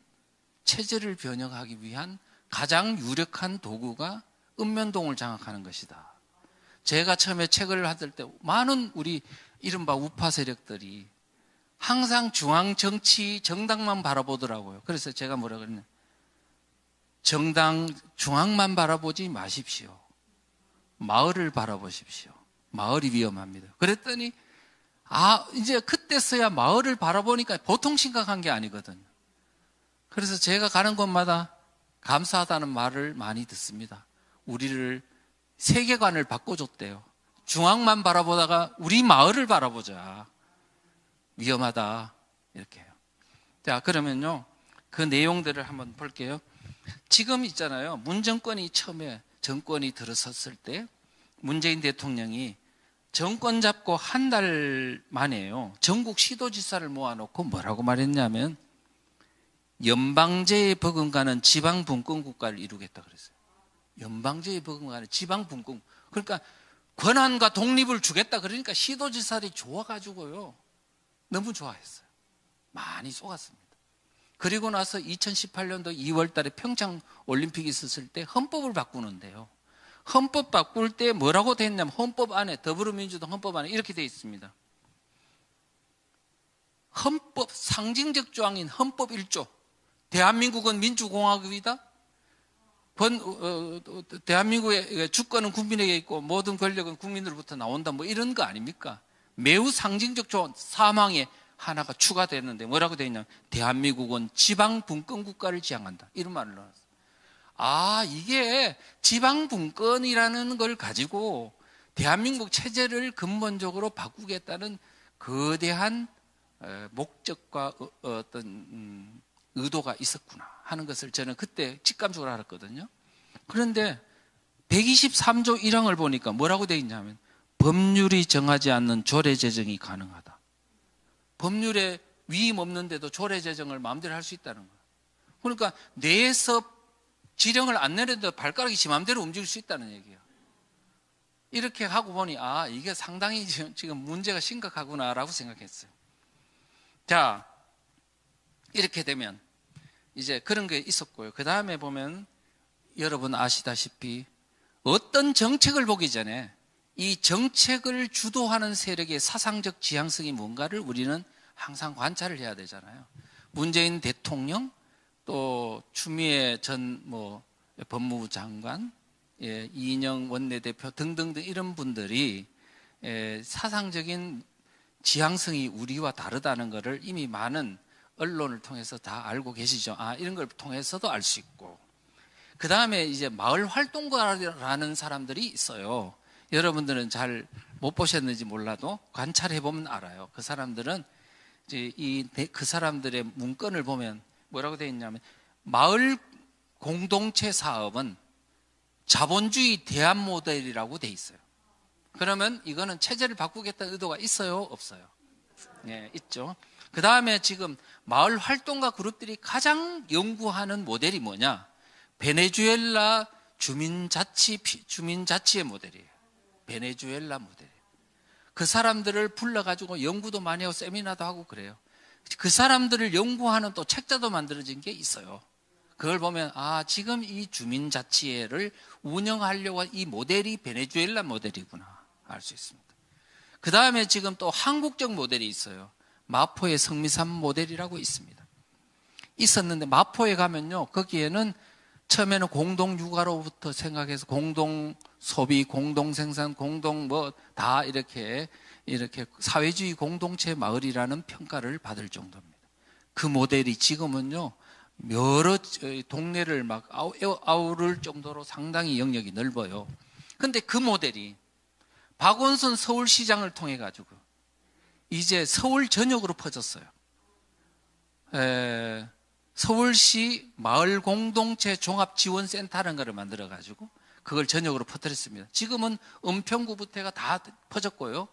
체제를 변혁하기 위한 가장 유력한 도구가 읍면동을 장악하는 것이다. 제가 처음에 책을 받을 때 많은 우리 이른바 우파 세력들이 항상 중앙 정치 정당만 바라보더라고요. 그래서 제가 뭐라 그랬냐, 정당 중앙만 바라보지 마십시오. 마을을 바라보십시오. 마을이 위험합니다. 그랬더니 이제 그때서야 마을을 바라보니까 보통 심각한 게 아니거든요. 그래서 제가 가는 곳마다 감사하다는 말을 많이 듣습니다. 우리를 세계관을 바꿔줬대요. 중앙만 바라보다가 우리 마을을 바라보자. 위험하다. 이렇게 해요. 자, 그러면요. 그 내용들을 한번 볼게요. 지금 있잖아요. 문 정권이 처음에 정권이 들어섰을 때 문재인 대통령이 정권 잡고 한 달 만에요. 전국 시도지사를 모아놓고 뭐라고 말했냐면 연방제에 버금가는 지방분권국가를 이루겠다 그랬어요. 연방제에 버금가는 지방분권. 그러니까 권한과 독립을 주겠다 그러니까 시도지사들이 좋아가지고요. 너무 좋아했어요. 많이 속았습니다. 그리고 나서 2018년도 2월 달에 평창 올림픽이 있었을 때 헌법을 바꾸는데요. 헌법 바꿀 때 뭐라고 돼 있냐면 헌법 안에 더불어민주당 헌법 안에 이렇게 돼 있습니다. 헌법 상징적 조항인 헌법 1조 대한민국은 민주공화국이다. 대한민국의 주권은 국민에게 있고 모든 권력은 국민으로부터 나온다. 뭐 이런 거 아닙니까? 매우 상징적 조항 사망에 하나가 추가되는데 뭐라고 되어 있냐면 대한민국은 지방분권국가를 지향한다. 이런 말을 넣었어요. 아, 이게 지방분권이라는 걸 가지고 대한민국 체제를 근본적으로 바꾸겠다는 거대한 목적과 어떤 의도가 있었구나 하는 것을 저는 그때 직감적으로 알았거든요. 그런데 123조 1항을 보니까 뭐라고 되어 있냐면 법률이 정하지 않는 조례 제정이 가능하다. 법률에 위임 없는데도 조례 제정을 마음대로 할 수 있다는 거예요. 그러니까 뇌에서 지령을 안 내려도 발가락이 지 마음대로 움직일 수 있다는 얘기예요. 이렇게 하고 보니 아, 이게 상당히 지금 문제가 심각하구나라고 생각했어요. 자, 이렇게 되면 이제 그런 게 있었고요. 그 다음에 보면 여러분 아시다시피 어떤 정책을 보기 전에 이 정책을 주도하는 세력의 사상적 지향성이 뭔가를 우리는 항상 관찰을 해야 되잖아요. 문재인 대통령 또 추미애 전 법무부 장관, 이인영 원내대표 등등등 이런 분들이 사상적인 지향성이 우리와 다르다는 것을 이미 많은 언론을 통해서 다 알고 계시죠. 아, 이런 걸 통해서도 알 수 있고. 그 다음에 이제 마을 활동가라는 사람들이 있어요. 여러분들은 잘 못 보셨는지 몰라도 관찰해 보면 알아요. 그 사람들은 이제 그 사람들의 문건을 보면 뭐라고 되어 있냐면 마을 공동체 사업은 자본주의 대안 모델이라고 되어 있어요. 그러면 이거는 체제를 바꾸겠다는 의도가 있어요? 없어요? 네, 있죠. 그 다음에 지금 마을 활동가 그룹들이 가장 연구하는 모델이 뭐냐? 베네수엘라 주민자치의 모델이에요. 베네수엘라 모델. 그 사람들을 불러가지고 연구도 많이 하고 세미나도 하고 그래요. 그 사람들을 연구하는 또 책자도 만들어진 게 있어요. 그걸 보면 아, 지금 이 주민자치회를 운영하려고 한 이 모델이 베네수엘라 모델이구나 알 수 있습니다. 그 다음에 지금 또 한국적 모델이 있어요. 마포의 성미산 모델이라고 있습니다. 있었는데 마포에 가면요, 거기에는 처음에는 공동 육아로부터 생각해서 공동 소비, 공동 생산, 공동 다 이렇게 사회주의 공동체 마을이라는 평가를 받을 정도입니다. 그 모델이 지금은요, 여러 동네를 막 아우를 정도로 상당히 영역이 넓어요. 근데 그 모델이 박원순 서울시장을 통해 가지고 이제 서울 전역으로 퍼졌어요. 서울시 마을공동체 종합지원센터라는 것을 만들어가지고 그걸 전역으로 퍼뜨렸습니다. 지금은 은평구부터가 다 퍼졌고요.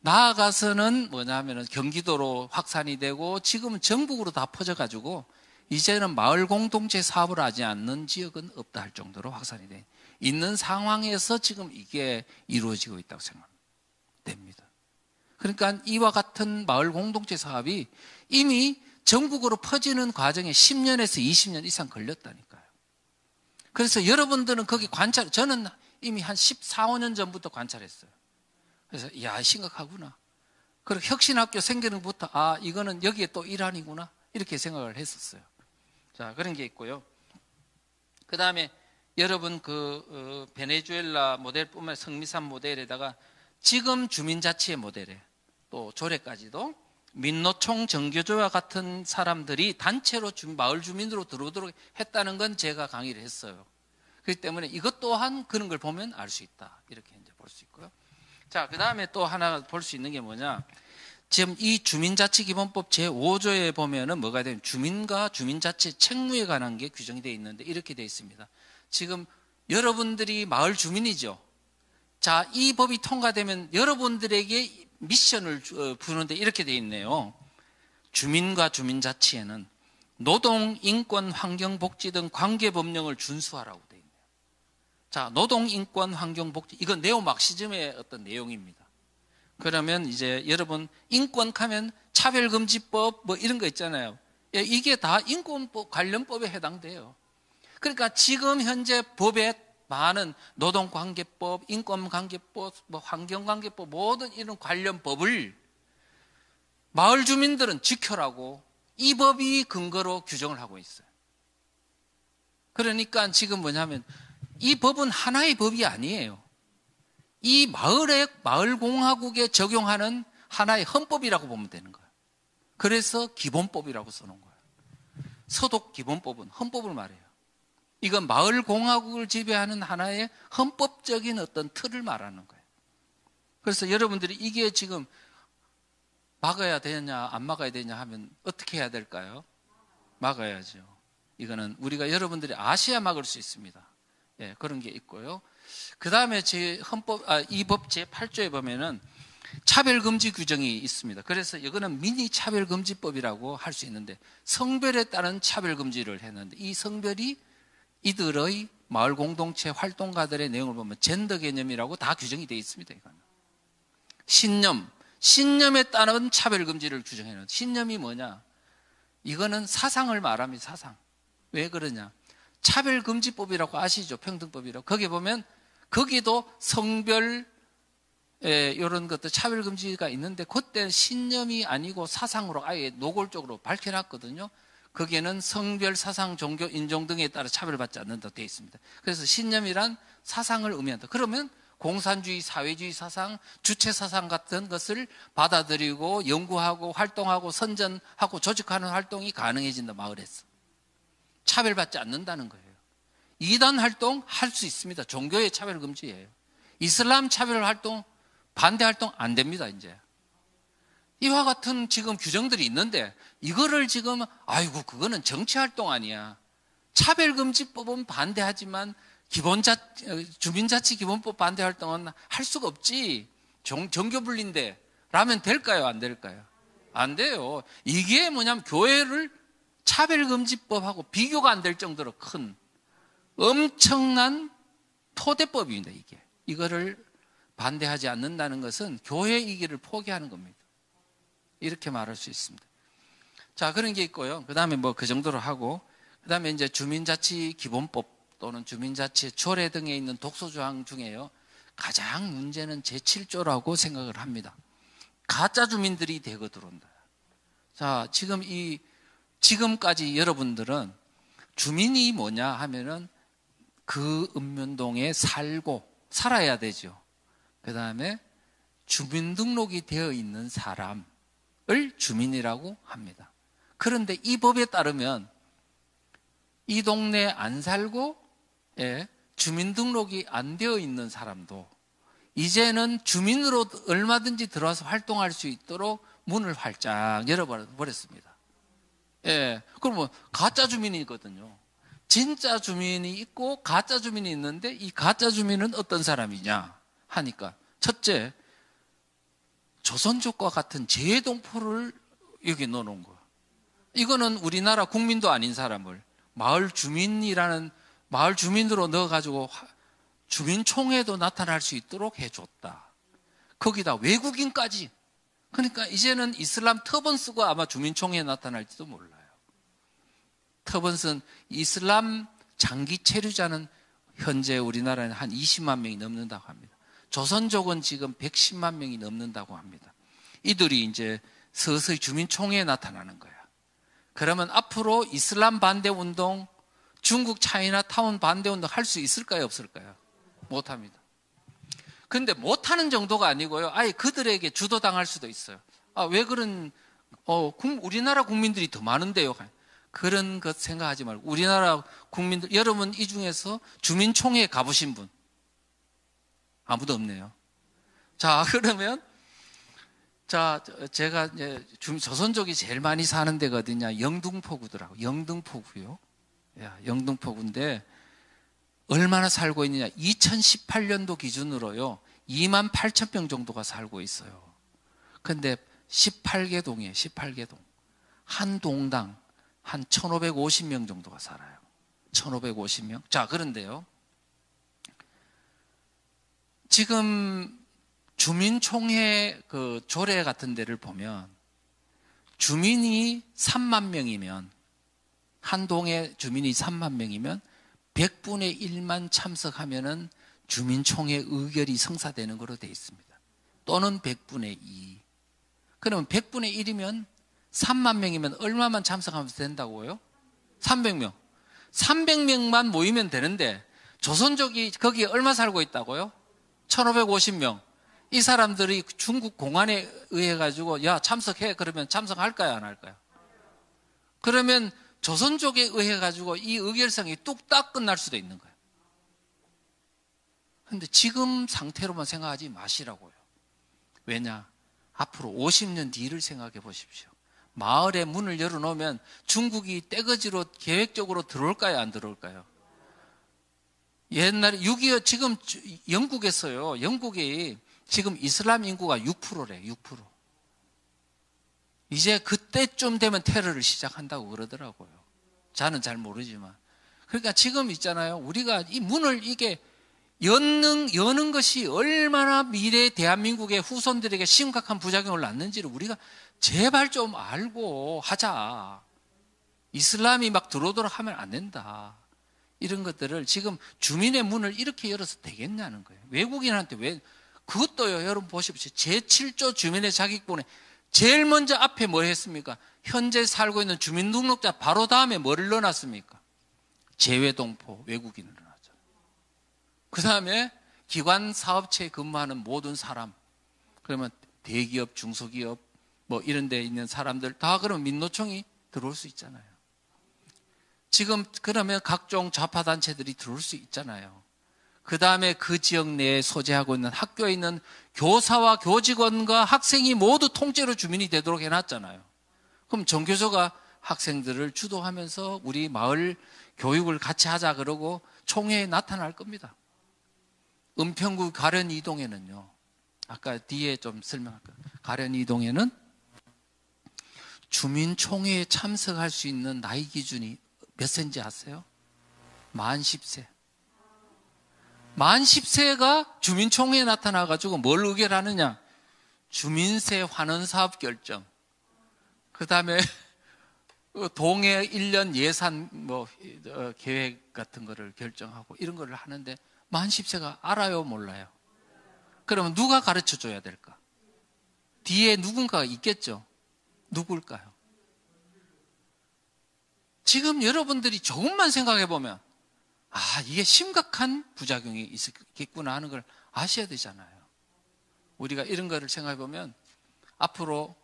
나아가서는 뭐냐면은 경기도로 확산이 되고 지금은 전국으로 다 퍼져가지고 이제는 마을공동체 사업을 하지 않는 지역은 없다 할 정도로 확산이 돼 있는 상황에서 지금 이게 이루어지고 있다고 생각됩니다. 그러니까 이와 같은 마을공동체 사업이 이미 전국으로 퍼지는 과정에 10년에서 20년 이상 걸렸다니까요. 그래서 여러분들은 거기 저는 이미 한 14, 15년 전부터 관찰했어요. 그래서 야, 심각하구나. 그리고 혁신학교 생기는 것부터 아, 이거는 여기에 또 일환이구나 이렇게 생각을 했었어요. 자, 그런 게 있고요. 그 다음에 여러분 베네수엘라 모델뿐만 성미산 모델에다가 지금 주민자치의 모델에 또 조례까지도 민노총 정교조와 같은 사람들이 단체로 마을 주민으로 들어오도록 했다는 건 제가 강의를 했어요. 그렇기 때문에 이것 또한 그런 걸 보면 알 수 있다. 이렇게 이제 볼 수 있고요. 자, 그 다음에 또 하나 볼 수 있는 게 뭐냐. 지금 이 주민자치기본법 제5조에 보면은 뭐가 되면 주민과 주민자치 책무에 관한 게 규정이 되어 있는데 이렇게 되어 있습니다. 지금 여러분들이 마을 주민이죠. 자, 이 법이 통과되면 여러분들에게 미션을 부는데 이렇게 되어 있네요. 주민과 주민자치에는 노동, 인권, 환경, 복지 등 관계법령을 준수하라고 되어 있네요. 자, 노동, 인권, 환경, 복지, 이건 네오막시즘의 어떤 내용입니다. 그러면 이제 여러분 인권 하면 차별금지법 뭐 이런 거 있잖아요. 예, 이게 다 인권법 관련법에 해당돼요. 그러니까 지금 현재 법에 많은 노동관계법, 인권관계법, 뭐 환경관계법 모든 이런 관련 법을 마을 주민들은 지켜라고 이 법이 근거로 규정을 하고 있어요. 그러니까 지금 뭐냐면 이 법은 하나의 법이 아니에요. 이 마을공화국에 적용하는 하나의 헌법이라고 보면 되는 거예요. 그래서 기본법이라고 써놓은 거예요. 서독기본법은 헌법을 말해요. 이건 마을공화국을 지배하는 하나의 헌법적인 어떤 틀을 말하는 거예요. 그래서 여러분들이 이게 지금 막아야 되냐 안 막아야 되냐 하면 어떻게 해야 될까요? 막아야죠. 이거는 우리가 여러분들이 아셔야 막을 수 있습니다. 예, 그런 게 있고요. 그 다음에 이 법 제8조에 보면은 차별금지 규정이 있습니다. 그래서 이거는 미니 차별금지법이라고 할 수 있는데 성별에 따른 차별금지를 했는데 이 성별이 이들의 마을 공동체 활동가들의 내용을 보면 젠더 개념이라고 다 규정이 되어 있습니다. 이거는. 신념에 따른 차별금지를 규정해놓은 신념이 뭐냐? 이거는 사상을 말합니다. 사상. 왜 그러냐? 차별금지법이라고 아시죠? 평등법이라고. 거기 보면 거기도 성별 이런 것도 차별금지가 있는데 그때는 신념이 아니고 사상으로 아예 노골적으로 밝혀놨거든요. 거기에는 성별, 사상, 종교, 인종 등에 따라 차별받지 않는다고 되어 있습니다. 그래서 신념이란 사상을 의미한다. 그러면 공산주의, 사회주의 사상, 주체 사상 같은 것을 받아들이고 연구하고 활동하고 선전하고 조직하는 활동이 가능해진다. 마을에서. 차별받지 않는다는 거예요. 이단 활동 할 수 있습니다. 종교의 차별 금지예요. 이슬람 차별 활동, 반대 활동 안 됩니다. 이제 이와 같은 지금 규정들이 있는데 이거를 지금 아이고 그거는 정치 활동 아니야. 차별금지법은 반대하지만 주민자치 기본법 반대 활동은 할 수가 없지. 정교 분리인데 라면 될까요? 안 될까요? 안 돼요. 이게 뭐냐면 교회를 차별금지법하고 비교가 안 될 정도로 큰 엄청난 토대법입니다. 이거를 반대하지 않는다는 것은 교회의 이기를 포기하는 겁니다. 이렇게 말할 수 있습니다. 자, 그런 게 있고요. 그 다음에 뭐 그 정도로 하고, 그 다음에 이제 주민자치 기본법 또는 주민자치 조례 등에 있는 독소조항 중에요. 가장 문제는 제7조라고 생각을 합니다. 가짜 주민들이 대거 들어온다. 자, 지금까지 여러분들은 주민이 뭐냐 하면은 그 읍면동에 살아야 되죠. 그 다음에 주민등록이 되어 있는 사람을 주민이라고 합니다. 그런데 이 법에 따르면 이 동네에 안 살고 주민등록이 안 되어 있는 사람도 이제는 주민으로 얼마든지 들어와서 활동할 수 있도록 문을 활짝 열어버렸습니다. 그럼 뭐 가짜 주민이거든요. 진짜 주민이 있고 가짜 주민이 있는데 이 가짜 주민은 어떤 사람이냐 하니까 첫째, 조선족과 같은 재동포를 여기 넣어놓은 거야. 이거는 우리나라 국민도 아닌 사람을 마을 주민으로 넣어가지고 주민총회도 나타날 수 있도록 해줬다. 거기다 외국인까지. 그러니까 이제는 이슬람 터번 쓰고 아마 주민총회에 나타날지도 몰라요. 터번스는 이슬람 장기 체류자는 현재 우리나라에는 한 20만 명이 넘는다고 합니다. 조선족은 지금 110만 명이 넘는다고 합니다. 이들이 이제 서서히 주민총회에 나타나는 거야. 그러면 앞으로 이슬람 반대운동, 중국 차이나타운 반대운동 할 수 있을까요? 없을까요? 못합니다. 그런데 못하는 정도가 아니고요. 아예 그들에게 주도당할 수도 있어요. 왜 우리나라 국민들이 더 많은데요. 그런 것 생각하지 말고 우리나라 국민들, 여러분 이 중에서 주민총회에 가보신 분? 아무도 없네요. 자, 그러면 자, 제가 이제 조선족이 제일 많이 사는 데가 어디냐? 영등포구더라고. 영등포구요. 야, 영등포구인데 얼마나 살고 있느냐? 2018년도 기준으로요. 28,000명 정도가 살고 있어요. 근데 18개 동이에요. 18개 동. 한 동당 한 1,550명 정도가 살아요. 1,550명. 자, 그런데요. 지금 주민총회 그 조례 같은 데를 보면 주민이 3만 명이면, 한 동에 주민이 3만 명이면 100분의 1만 참석하면은 주민총회 의결이 성사되는 거로 되어 있습니다. 또는 100분의 2. 그러면 100분의 1이면 3만 명이면 얼마만 참석하면 된다고요? 300명. 300명만 모이면 되는데 조선족이 거기에 얼마 살고 있다고요? 1,550명. 이 사람들이 중국 공안에 의해 가지고 야 참석해 그러면 참석할까요 안 할까요? 그러면 조선족에 의해 가지고 이 의결성이 뚝딱 끝날 수도 있는 거예요. 그런데 지금 상태로만 생각하지 마시라고요. 왜냐? 앞으로 50년 뒤를 생각해 보십시오. 마을에 문을 열어놓으면 중국이 떼거지로 계획적으로 들어올까요 안 들어올까요? 옛날에 6.25 지금 영국에서요. 영국이 지금 이슬람 인구가 6%래. 6%. 이제 그때쯤 되면 테러를 시작한다고 그러더라고요. 저는 잘 모르지만. 그러니까 지금 있잖아요. 우리가 이 문을 이게 여는 것이 얼마나 미래 대한민국의 후손들에게 심각한 부작용을 낳는지를 우리가 제발 좀 알고 하자. 이슬람이 막 들어오도록 하면 안 된다. 이런 것들을 지금 주민의 문을 이렇게 열어서 되겠냐는 거예요. 외국인한테 왜, 그것도요, 여러분 보십시오. 제7조 주민의 자격본에 제일 먼저 앞에 뭐 했습니까? 현재 살고 있는 주민등록자 바로 다음에 뭐를 넣어놨습니까? 재외동포, 외국인을 넣어놨죠. 그 다음에 기관 사업체에 근무하는 모든 사람, 그러면 대기업, 중소기업, 뭐 이런 데 있는 사람들 다 그러면 민노총이 들어올 수 있잖아요. 지금 그러면 각종 좌파단체들이 들어올 수 있잖아요. 그 다음에 그 지역 내에 소재하고 있는 학교에 있는 교사와 교직원과 학생이 모두 통째로 주민이 되도록 해놨잖아요. 그럼 정교조가 학생들을 주도하면서 우리 마을 교육을 같이 하자 그러고 총회에 나타날 겁니다. 은평구 가련 이동에는요. 아까 뒤에 좀 설명할게요. 가련 이동에는 주민총회에 참석할 수 있는 나이 기준이 몇 세인지 아세요? 만 10세. 만 10세가 주민총회에 나타나가지고 뭘 의결하느냐? 주민세 환원사업 결정. 그 다음에 동해 1년 예산 계획 같은 거를 결정하고 이런 거를 하는데 만 10세가 알아요, 몰라요? 그러면 누가 가르쳐 줘야 될까? 뒤에 누군가가 있겠죠? 누굴까요? 지금 여러분들이 조금만 생각해 보면 이게 심각한 부작용이 있겠구나 하는 걸 아셔야 되잖아요. 우리가 이런 거를 생각해 보면 앞으로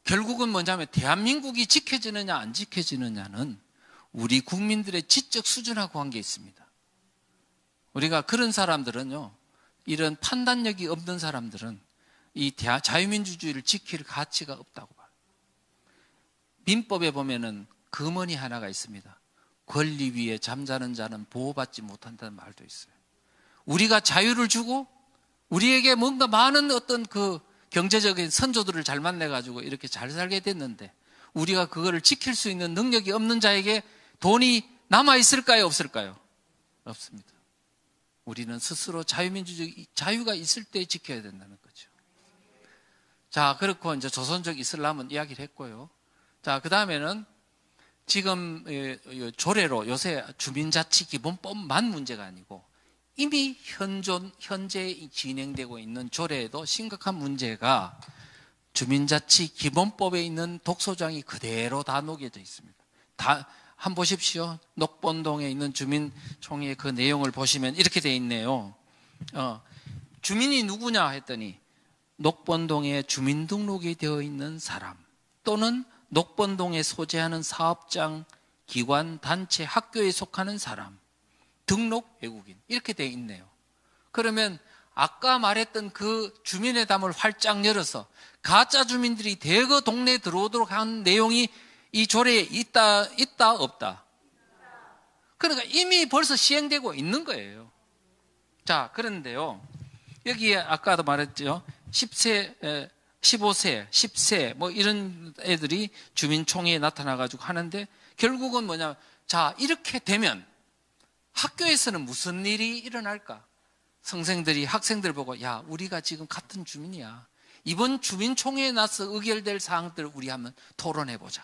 결국은 뭐냐면 대한민국이 지켜지느냐 안 지켜지느냐는 우리 국민들의 지적 수준하고 관계 있습니다. 우리가 그런 사람들은요, 이런 판단력이 없는 사람들은 이 자유민주주의를 지킬 가치가 없다고 봐요. 민법에 보면은 금언이 하나가 있습니다. 권리 위에 잠자는 자는 보호받지 못한다는 말도 있어요. 우리가 자유를 주고 우리에게 뭔가 많은 어떤 그 경제적인 선조들을 잘 만나가지고 이렇게 잘 살게 됐는데 우리가 그거를 지킬 수 있는 능력이 없는 자에게 돈이 남아있을까요? 없을까요? 없습니다. 우리는 스스로 자유민주주의, 자유가 있을 때 지켜야 된다는 거죠. 자, 그렇고 이제 조선족 이슬람은 이야기를 했고요. 자, 그 다음에는 지금 조례로 요새 주민자치기본법만 문제가 아니고 이미 현재 진행되고 있는 조례에도 심각한 문제가 주민자치기본법에 있는 독소장이 그대로 다 녹여져 있습니다. 한번 보십시오. 녹본동에 있는 주민총회 그 내용을 보시면 이렇게 돼 있네요. 주민이 누구냐 했더니 녹본동에 주민등록이 되어 있는 사람 또는 녹본동에 소재하는 사업장, 기관, 단체, 학교에 속하는 사람, 등록 외국인 이렇게 돼 있네요. 그러면 아까 말했던 그 주민의 담을 활짝 열어서 가짜 주민들이 대거 동네에 들어오도록 한 내용이 이 조례에 있다 없다? 그러니까 이미 벌써 시행되고 있는 거예요. 자, 그런데요, 여기에 아까도 말했죠. 10세, 15세, 10세 뭐 이런 애들이 주민총회에 나타나가지고 하는데 결국은 뭐냐, 자, 이렇게 되면 학교에서는 무슨 일이 일어날까? 선생들이 학생들 보고, 야, 우리가 지금 같은 주민이야. 이번 주민총회에 나서 의결될 사항들을 우리 한번 토론해보자.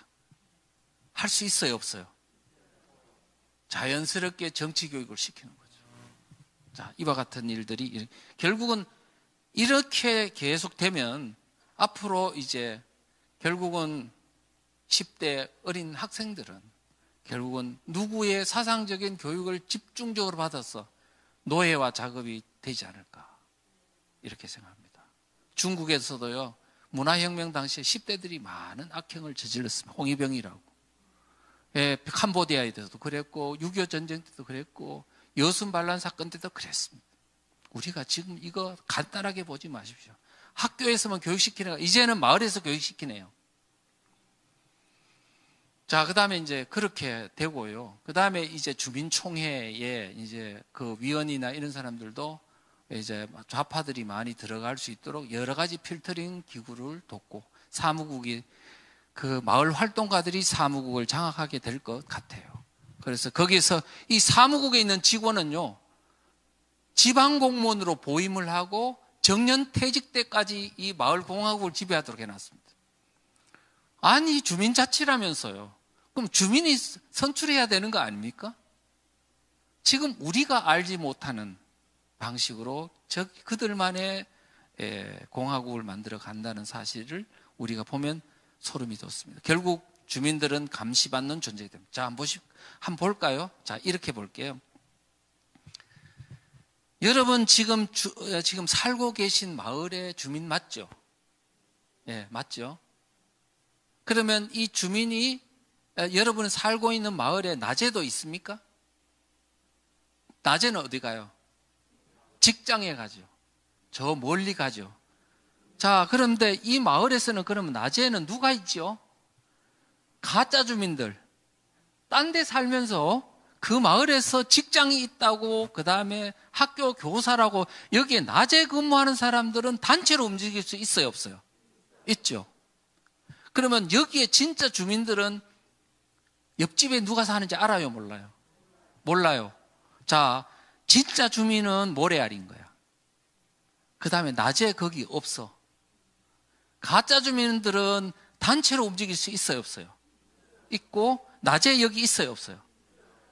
할 수 있어요, 없어요? 자연스럽게 정치교육을 시키는 거죠. 자, 이와 같은 일들이 결국은 이렇게 계속되면 앞으로 이제 결국은 10대 어린 학생들은 결국은 누구의 사상적인 교육을 집중적으로 받아서 노예와 작업이 되지 않을까, 이렇게 생각합니다. 중국에서도요, 문화혁명 당시에 10대들이 많은 악행을 저질렀습니다. 홍위병이라고. 예, 캄보디아에도 그랬고 6.25 전쟁 때도 그랬고 여순 반란 사건 때도 그랬습니다. 우리가 지금 이거 간단하게 보지 마십시오. 학교에서만 교육시키는 거, 이제는 마을에서 교육시키네요. 자, 그 다음에 이제 그렇게 되고요. 그 다음에 이제 주민총회에 이제 그 위원이나 이런 사람들도 이제 좌파들이 많이 들어갈 수 있도록 여러 가지 필터링 기구를 뒀고, 사무국이 그 마을 활동가들이 사무국을 장악하게 될 것 같아요. 그래서 거기서 이 사무국에 있는 직원은요, 지방 공무원으로 보임을 하고 정년 퇴직 때까지 이 마을 공화국을 지배하도록 해놨습니다. 아니, 주민자치라면서요. 그럼 주민이 선출해야 되는 거 아닙니까? 지금 우리가 알지 못하는 방식으로 그들만의 공화국을 만들어 간다는 사실을 우리가 보면 소름이 돋습니다. 결국 주민들은 감시받는 존재가 됩니다. 자, 한번 볼까요? 자, 이렇게 볼게요. 여러분 지금 살고 계신 마을의 주민 맞죠? 예, 맞죠? 그러면 이 주민이 여러분 살고 있는 마을에 낮에도 있습니까? 낮에는 어디 가요? 직장에 가죠. 저 멀리 가죠. 자, 그런데 이 마을에서는 그러면 낮에는 누가 있죠? 가짜 주민들. 딴 데 살면서 그 마을에서 직장이 있다고, 그 다음에 학교 교사라고, 여기에 낮에 근무하는 사람들은 단체로 움직일 수 있어요, 없어요? 있죠. 그러면 여기에 진짜 주민들은 옆집에 누가 사는지 알아요, 몰라요? 몰라요. 자, 진짜 주민은 모래알인 거야. 그 다음에 낮에 거기 없어. 가짜 주민들은 단체로 움직일 수 있어요, 없어요? 있고, 낮에 여기 있어요, 없어요?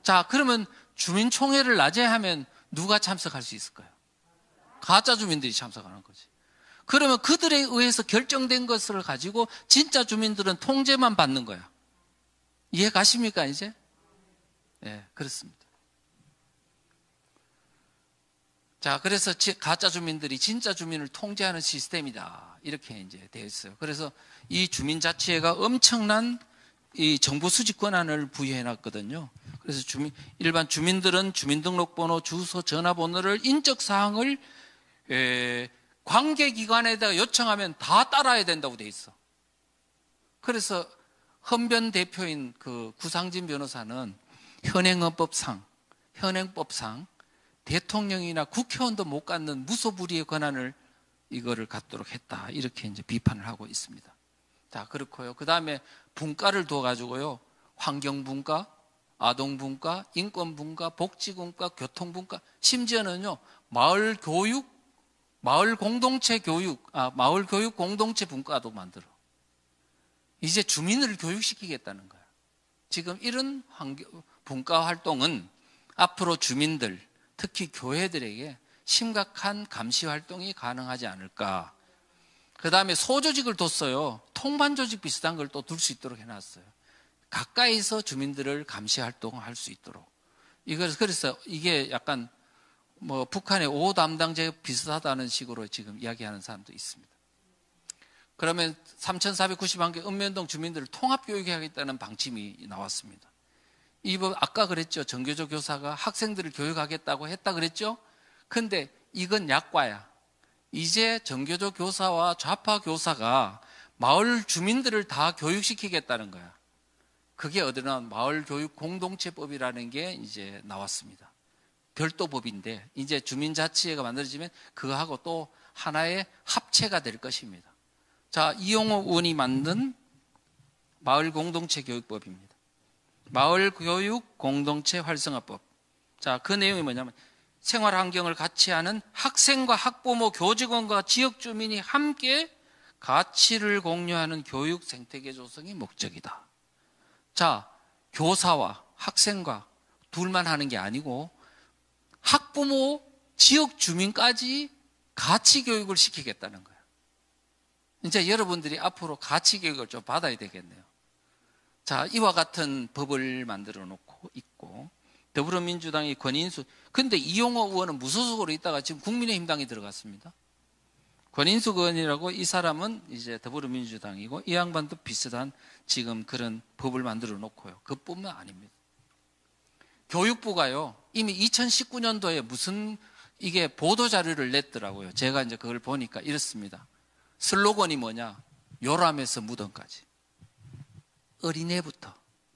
자, 그러면 주민총회를 낮에 하면 누가 참석할 수 있을까요? 가짜 주민들이 참석하는 거지. 그러면 그들에 의해서 결정된 것을 가지고 진짜 주민들은 통제만 받는 거야. 이해 가십니까, 이제? 네, 그렇습니다. 자, 그래서 가짜 주민들이 진짜 주민을 통제하는 시스템이다, 이렇게 이제 되어 있어요. 그래서 이 주민자치회가 엄청난 이 정보 수집 권한을 부여해 놨거든요. 그래서 일반 주민들은 주민등록번호, 주소, 전화번호를, 인적 사항을 관계기관에다가 요청하면 다 따라야 된다고 돼 있어. 그래서 헌변 대표인 그 구상진 변호사는 현행법상 대통령이나 국회의원도 못 갖는 무소불위의 권한을 이거를 갖도록 했다, 이렇게 이제 비판을 하고 있습니다. 자, 그렇고요. 그 다음에 분과를 둬가지고요, 환경분과, 아동분과, 인권분과, 복지분과, 교통분과, 심지어는요, 마을 교육 공동체 분과도 만들어. 이제 주민을 교육시키겠다는 거야. 지금 이런 분과 활동은 앞으로 주민들, 특히 교회들에게 심각한 감시 활동이 가능하지 않을까. 그 다음에 소조직을 뒀어요. 통반조직 비슷한 걸 또 둘 수 있도록 해놨어요. 가까이서 주민들을 감시 활동을 할 수 있도록. 그래서 이게 약간 뭐 북한의 5호 담당제 비슷하다는 식으로 지금 이야기하는 사람도 있습니다. 그러면 3,491개 읍면동 주민들을 통합교육해야겠다는 방침이 나왔습니다. 아까 그랬죠. 정교조 교사가 학생들을 교육하겠다고 했다 그랬죠. 근데 이건 약과야. 이제 정교조 교사와 좌파 교사가 마을 주민들을 다 교육시키겠다는 거야. 그게 어디나 마을 교육 공동체법이라는 게 이제 나왔습니다. 별도 법인데 이제 주민자치회가 만들어지면 그거하고 또 하나의 합체가 될 것입니다. 자, 이용호 의원이 만든 마을 공동체 교육법입니다. 마을 교육 공동체 활성화법. 자, 그 내용이 뭐냐면 생활 환경을 같이 하는 학생과 학부모, 교직원과 지역 주민이 함께 가치를 공유하는 교육 생태계 조성이 목적이다. 자, 교사와 학생과 둘만 하는 게 아니고 학부모, 지역 주민까지 가치 교육을 시키겠다는 거예요. 이제 여러분들이 앞으로 가치 교육을 좀 받아야 되겠네요. 자, 이와 같은 법을 만들어 놓고 있고, 더불어민주당의 권인수, 근데 이용호 의원은 무소속으로 있다가 지금 국민의힘당에 들어갔습니다. 권인수 의원이라고 이 사람은 이제 더불어민주당이고, 이 양반도 비슷한 지금 그런 법을 만들어 놓고요. 그뿐만 아닙니다. 교육부가요, 이미 2019년도에 무슨 이게 보도자료를 냈더라고요. 제가 이제 그걸 보니까 이렇습니다. 슬로건이 뭐냐? 요람에서 무덤까지. 어린애부터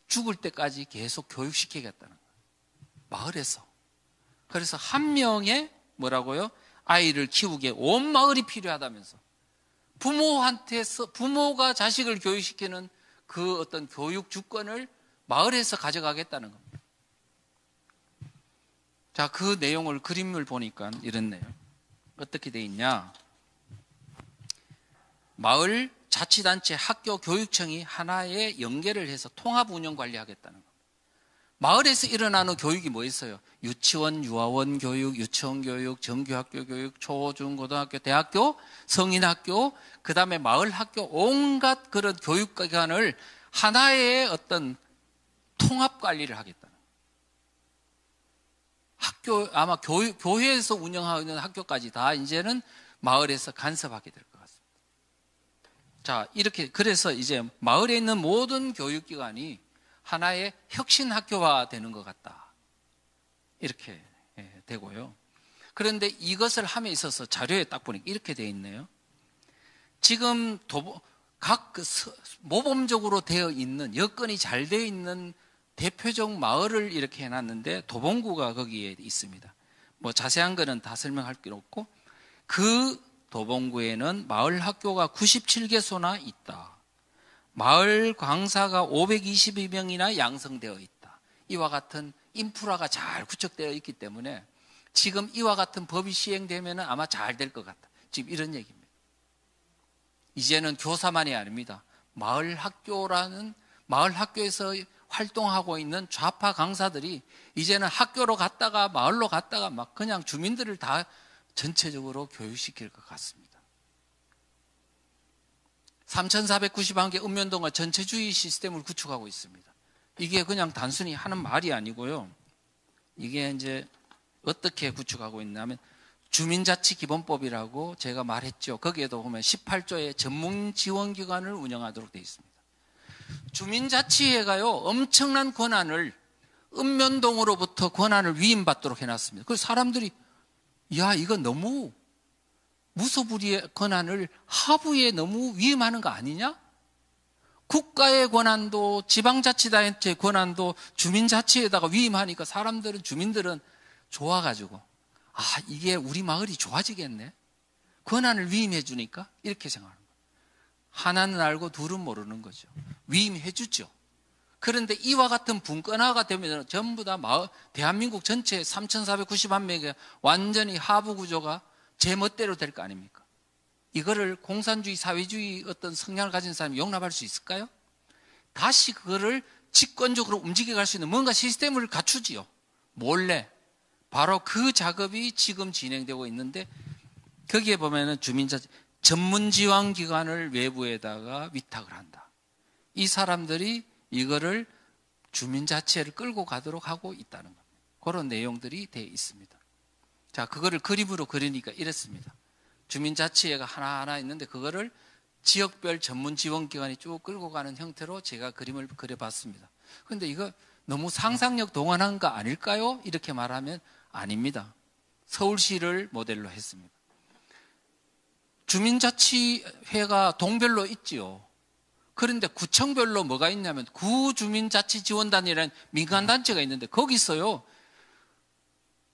죽을 때까지 계속 교육시키겠다는 거예요. 마을에서. 그래서 한 명의 뭐라고요? 아이를 키우기에 온 마을이 필요하다면서. 부모한테서, 부모가 자식을 교육시키는 그 어떤 교육 주권을 마을에서 가져가겠다는 겁니다. 자, 그 내용을 그림을 보니까 이렇네요. 어떻게 돼 있냐? 마을 자치단체 학교 교육청이 하나의 연계를 해서 통합 운영 관리하겠다는 겁니다. 마을에서 일어나는 교육이 뭐 있어요? 유치원, 유아원 교육, 유치원 교육, 정규학교 교육, 초, 중, 고등학교, 대학교, 성인학교, 그 다음에 마을 학교, 온갖 그런 교육기관을 하나의 어떤 통합 관리를 하겠다는 거예요. 학교, 아마 교회에서 운영하고 있는 학교까지 다 이제는 마을에서 간섭하게 될 것 같습니다. 자, 이렇게, 그래서 이제 마을에 있는 모든 교육기관이 하나의 혁신학교화 되는 것 같다. 이렇게 되고요. 그런데 이것을 함에 있어서 자료에 딱 보니까 이렇게 되어 있네요. 지금 각 모범적으로 되어 있는, 여건이 잘 되어 있는 대표적 마을을 이렇게 해놨는데 도봉구가 거기에 있습니다. 뭐 자세한 거는 다 설명할 필요 없고, 그 도봉구에는 마을 학교가 97개소나 있다. 마을 강사가 522명이나 양성되어 있다. 이와 같은 인프라가 잘 구축되어 있기 때문에 지금 이와 같은 법이 시행되면 아마 잘 될 것 같다. 지금 이런 얘기입니다. 이제는 교사만이 아닙니다. 마을 학교에서 활동하고 있는 좌파 강사들이 이제는 학교로 갔다가 마을로 갔다가 막 그냥 주민들을 다 전체적으로 교육시킬 것 같습니다. 3,491개 읍면동과 전체주의 시스템을 구축하고 있습니다. 이게 그냥 단순히 하는 말이 아니고요. 이게 이제 어떻게 구축하고 있냐면 주민자치기본법이라고 제가 말했죠. 거기에도 보면 18조의 전문지원기관을 운영하도록 되어 있습니다. 주민자치회가요, 엄청난 권한을 읍면동으로부터 권한을 위임받도록 해놨습니다. 그래서 사람들이 야, 이거 너무 무소불위의 권한을 하부에 너무 위임하는 거 아니냐? 국가의 권한도 지방자치단체 권한도 주민자치에다가 위임하니까 주민들은 좋아가지고 아, 이게 우리 마을이 좋아지겠네. 권한을 위임해 주니까 이렇게 생각하는 거예요. 하나는 알고 둘은 모르는 거죠. 위임해 주죠. 그런데 이와 같은 분권화가 되면 전부 다 대한민국 전체 3,491명의 완전히 하부 구조가 제 멋대로 될 거 아닙니까? 이거를 공산주의, 사회주의 어떤 성향을 가진 사람이 용납할 수 있을까요? 다시 그거를 집권적으로 움직여갈 수 있는 뭔가 시스템을 갖추지요. 몰래. 바로 그 작업이 지금 진행되고 있는데 거기에 보면은 주민자치 전문지원기관을 외부에다가 위탁을 한다. 이 사람들이 이거를 주민자치회를 끌고 가도록 하고 있다는 겁니다. 그런 내용들이 되어 있습니다. 자, 그거를 그림으로 그리니까 이렇습니다. 주민자치회가 하나하나 있는데 그거를 지역별 전문지원기관이 쭉 끌고 가는 형태로 제가 그림을 그려봤습니다. 그런데 이거 너무 상상력 동원한 거 아닐까요? 이렇게 말하면 아닙니다. 서울시를 모델로 했습니다. 주민자치회가 동별로 있지요. 그런데 구청별로 뭐가 있냐면 구주민자치지원단이라는 민간단체가 있는데 거기서요,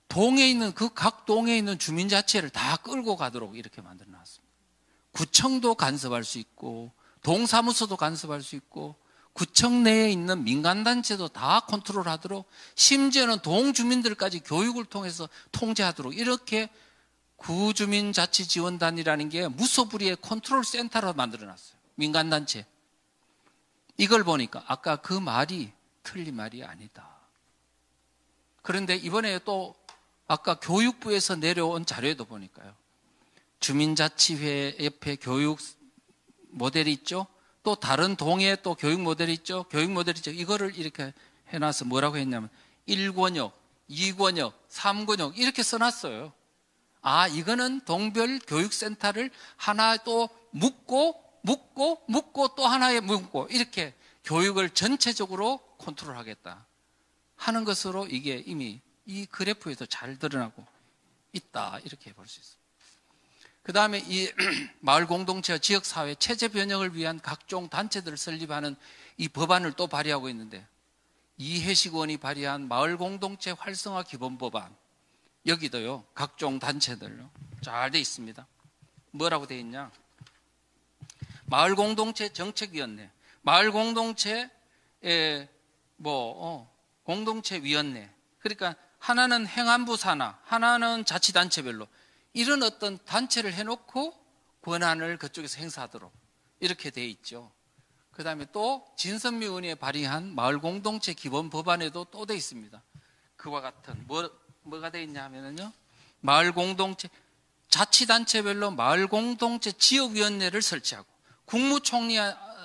동에 있는 각 동에 있는 주민자치회를 다 끌고 가도록 이렇게 만들어 놨습니다. 구청도 간섭할 수 있고 동사무소도 간섭할 수 있고 구청 내에 있는 민간단체도 다 컨트롤하도록, 심지어는 동주민들까지 교육을 통해서 통제하도록 이렇게 구주민자치지원단이라는 게 무소불위의 컨트롤 센터로 만들어놨어요. 민간단체. 이걸 보니까 아까 그 말이 틀린 말이 아니다. 그런데 이번에 또 아까 교육부에서 내려온 자료에도 보니까요, 주민자치회 옆에 교육 모델이 있죠. 또 다른 동에 또 교육 모델이 있죠. 교육 모델이 있죠. 이거를 이렇게 해놔서 뭐라고 했냐면 1권역, 2권역, 3권역 이렇게 써놨어요. 아, 이거는 동별 교육센터를 하나 또 묶고 또 하나에 묶고 이렇게 교육을 전체적으로 컨트롤하겠다 하는 것으로 이게 이미 이 그래프에도 잘 드러나고 있다, 이렇게 볼 수 있습니다. 그 다음에 이 마을 공동체와 지역사회 체제 변형을 위한 각종 단체들을 설립하는 이 법안을 또 발의하고 있는데, 이해식 의원이 발의한 마을 공동체 활성화 기본 법안, 여기도요 각종 단체들로 잘 돼 있습니다. 뭐라고 돼 있냐? 마을 공동체 정책위원회, 마을 공동체 공동체위원회. 그러니까 하나는 행안부 산하, 하나는 자치단체별로 이런 어떤 단체를 해놓고 권한을 그쪽에서 행사하도록 이렇게 돼 있죠. 그 다음에 또 진선미 의원이 발의한 마을 공동체 기본 법안에도 또 돼 있습니다. 그와 같은 뭐가 돼 있냐 하면요, 마을 공동체 자치단체별로 마을 공동체 지역위원회를 설치하고, 국무총리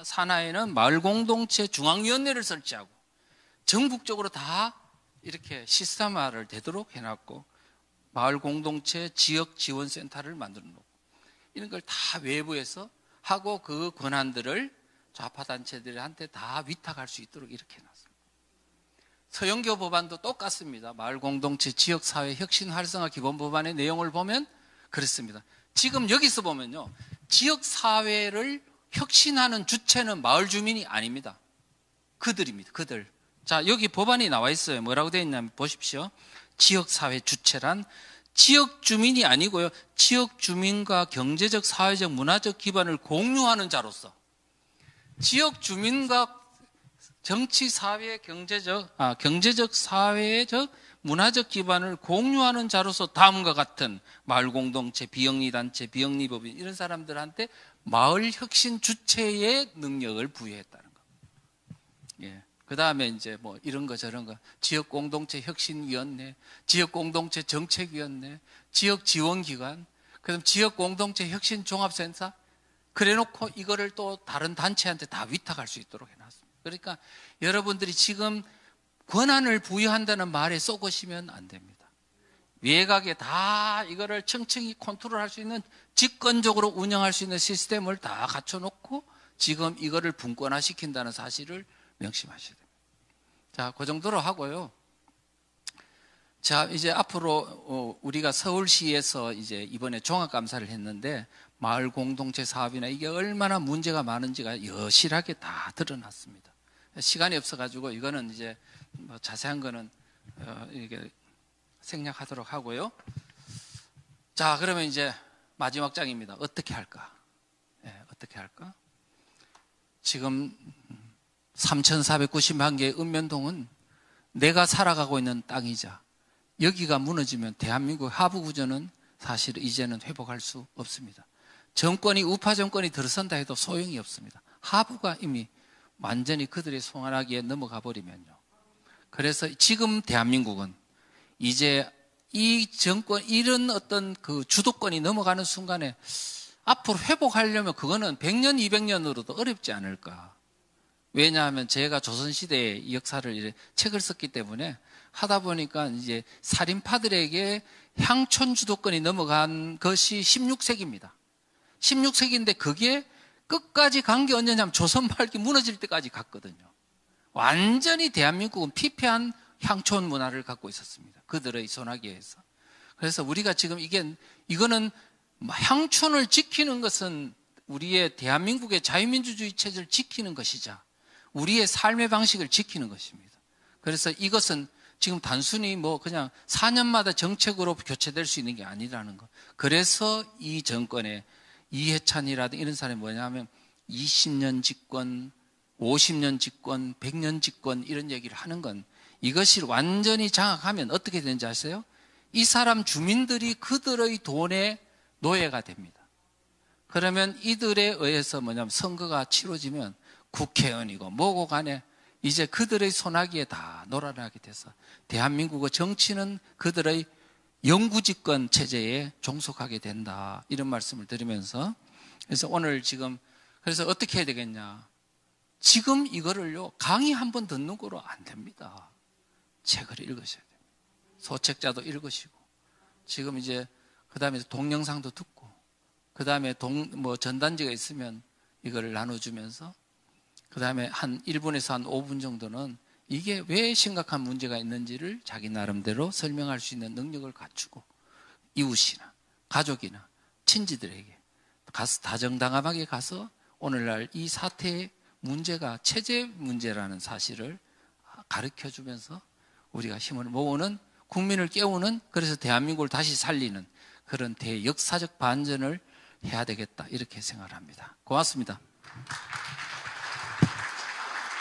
산하에는 마을 공동체 중앙위원회를 설치하고, 전국적으로 다 이렇게 시스템화를 되도록 해놨고, 마을 공동체 지역 지원센터를 만들어 놓고 이런 걸 다 외부에서 하고 그 권한들을 좌파 단체들한테 다 위탁할 수 있도록 이렇게 해놨습니다. 서영교 법안도 똑같습니다. 마을 공동체 지역 사회 혁신 활성화 기본 법안의 내용을 보면 그렇습니다. 지금 여기서 보면요, 지역 사회를 혁신하는 주체는 마을 주민이 아닙니다. 그들입니다. 그들. 자, 여기 법안이 나와 있어요. 뭐라고 되어 있냐면 보십시오. 지역사회 주체란 지역 주민이 아니고요, 지역 주민과 경제적, 사회적, 문화적 기반을 공유하는 자로서, 지역 주민과 정치, 사회, 경제적, 사회적, 문화적 기반을 공유하는 자로서 다음과 같은 마을 공동체, 비영리단체, 비영리법인 이런 사람들한테 마을 혁신 주체의 능력을 부여했다는 거. 예. 그 다음에 이제 뭐 이런 거 저런 거, 지역공동체 혁신위원회, 지역공동체 정책위원회, 지역지원기관, 그 다음 지역공동체 혁신종합센터, 그래 놓고 이거를 또 다른 단체한테 다 위탁할 수 있도록 해놨습니다. 그러니까 여러분들이 지금 권한을 부여한다는 말에 쏘고시면 안 됩니다. 외곽에 다 이거를 청청히 컨트롤할 수 있는, 직권적으로 운영할 수 있는 시스템을 다 갖춰놓고 지금 이거를 분권화시킨다는 사실을 명심하셔야 됩니다. 자, 그 정도로 하고요. 자, 이제 앞으로 우리가 서울시에서 이제 이번에 종합감사를 했는데 마을 공동체 사업이나 이게 얼마나 문제가 많은지가 여실하게 다 드러났습니다. 시간이 없어가지고 이거는 이제 뭐 자세한 거는 이렇게 생략하도록 하고요. 자, 그러면 이제 마지막 장입니다. 어떻게 할까? 어떻게 할까? 지금 3,490만 개의 읍면동은 내가 살아가고 있는 땅이자, 여기가 무너지면 대한민국 하부 구조는 사실 이제는 회복할 수 없습니다. 정권이, 우파 정권이 들어선다 해도 소용이 없습니다. 하부가 이미 완전히 그들의 손아귀에 넘어가 버리면요. 그래서 지금 대한민국은 이제 이 정권, 이런 어떤 그 주도권이 넘어가는 순간에 앞으로 회복하려면 그거는 100년, 200년으로도 어렵지 않을까. 왜냐하면 제가 조선시대의 역사를 책을 썼기 때문에 하다 보니까 이제 살인파들에게 향촌 주도권이 넘어간 것이 16세기입니다. 16세기인데 그게 끝까지 간 게 언제냐면 조선 말기 무너질 때까지 갔거든요. 완전히 대한민국은 피폐한 향촌 문화를 갖고 있었습니다. 그들의 손아귀에서. 그래서 우리가 지금 이거는 향촌을 지키는 것은 우리의 대한민국의 자유민주주의 체제를 지키는 것이자 우리의 삶의 방식을 지키는 것입니다. 그래서 이것은 지금 단순히 그냥 4년마다 정책으로 교체될 수 있는 게 아니라는 것. 그래서 이 정권의 이해찬이라든지 이런 사람이 뭐냐면 20년 집권, 50년 집권, 100년 집권 이런 얘기를 하는 건 이것이 완전히 장악하면 어떻게 되는지 아세요? 이 사람 주민들이 그들의 돈의 노예가 됩니다. 그러면 이들에 의해서 선거가 치러지면 국회의원이고 뭐고 간에 이제 그들의 손아귀에 다 놀아나게 돼서 대한민국의 정치는 그들의 영구집권 체제에 종속하게 된다. 이런 말씀을 드리면서 그래서 오늘 그래서 어떻게 해야 되겠냐. 지금 이거를요, 강의 한 번 듣는 거로 안 됩니다. 책을 읽으셔야 됩니다. 소책자도 읽으시고, 지금 이제, 그 다음에 동영상도 듣고, 그 다음에 전단지가 있으면 이거를 나눠주면서, 그 다음에 한 1분에서 한 5분 정도는 이게 왜 심각한 문제가 있는지를 자기 나름대로 설명할 수 있는 능력을 갖추고, 이웃이나 가족이나 친지들에게 가서 다정다감하게 가서 오늘날 이 사태의 문제가 체제 문제라는 사실을 가르쳐 주면서 우리가 힘을 모으는, 국민을 깨우는, 그래서 대한민국을 다시 살리는 그런 대역사적 반전을 해야 되겠다, 이렇게 생각을 합니다. 고맙습니다.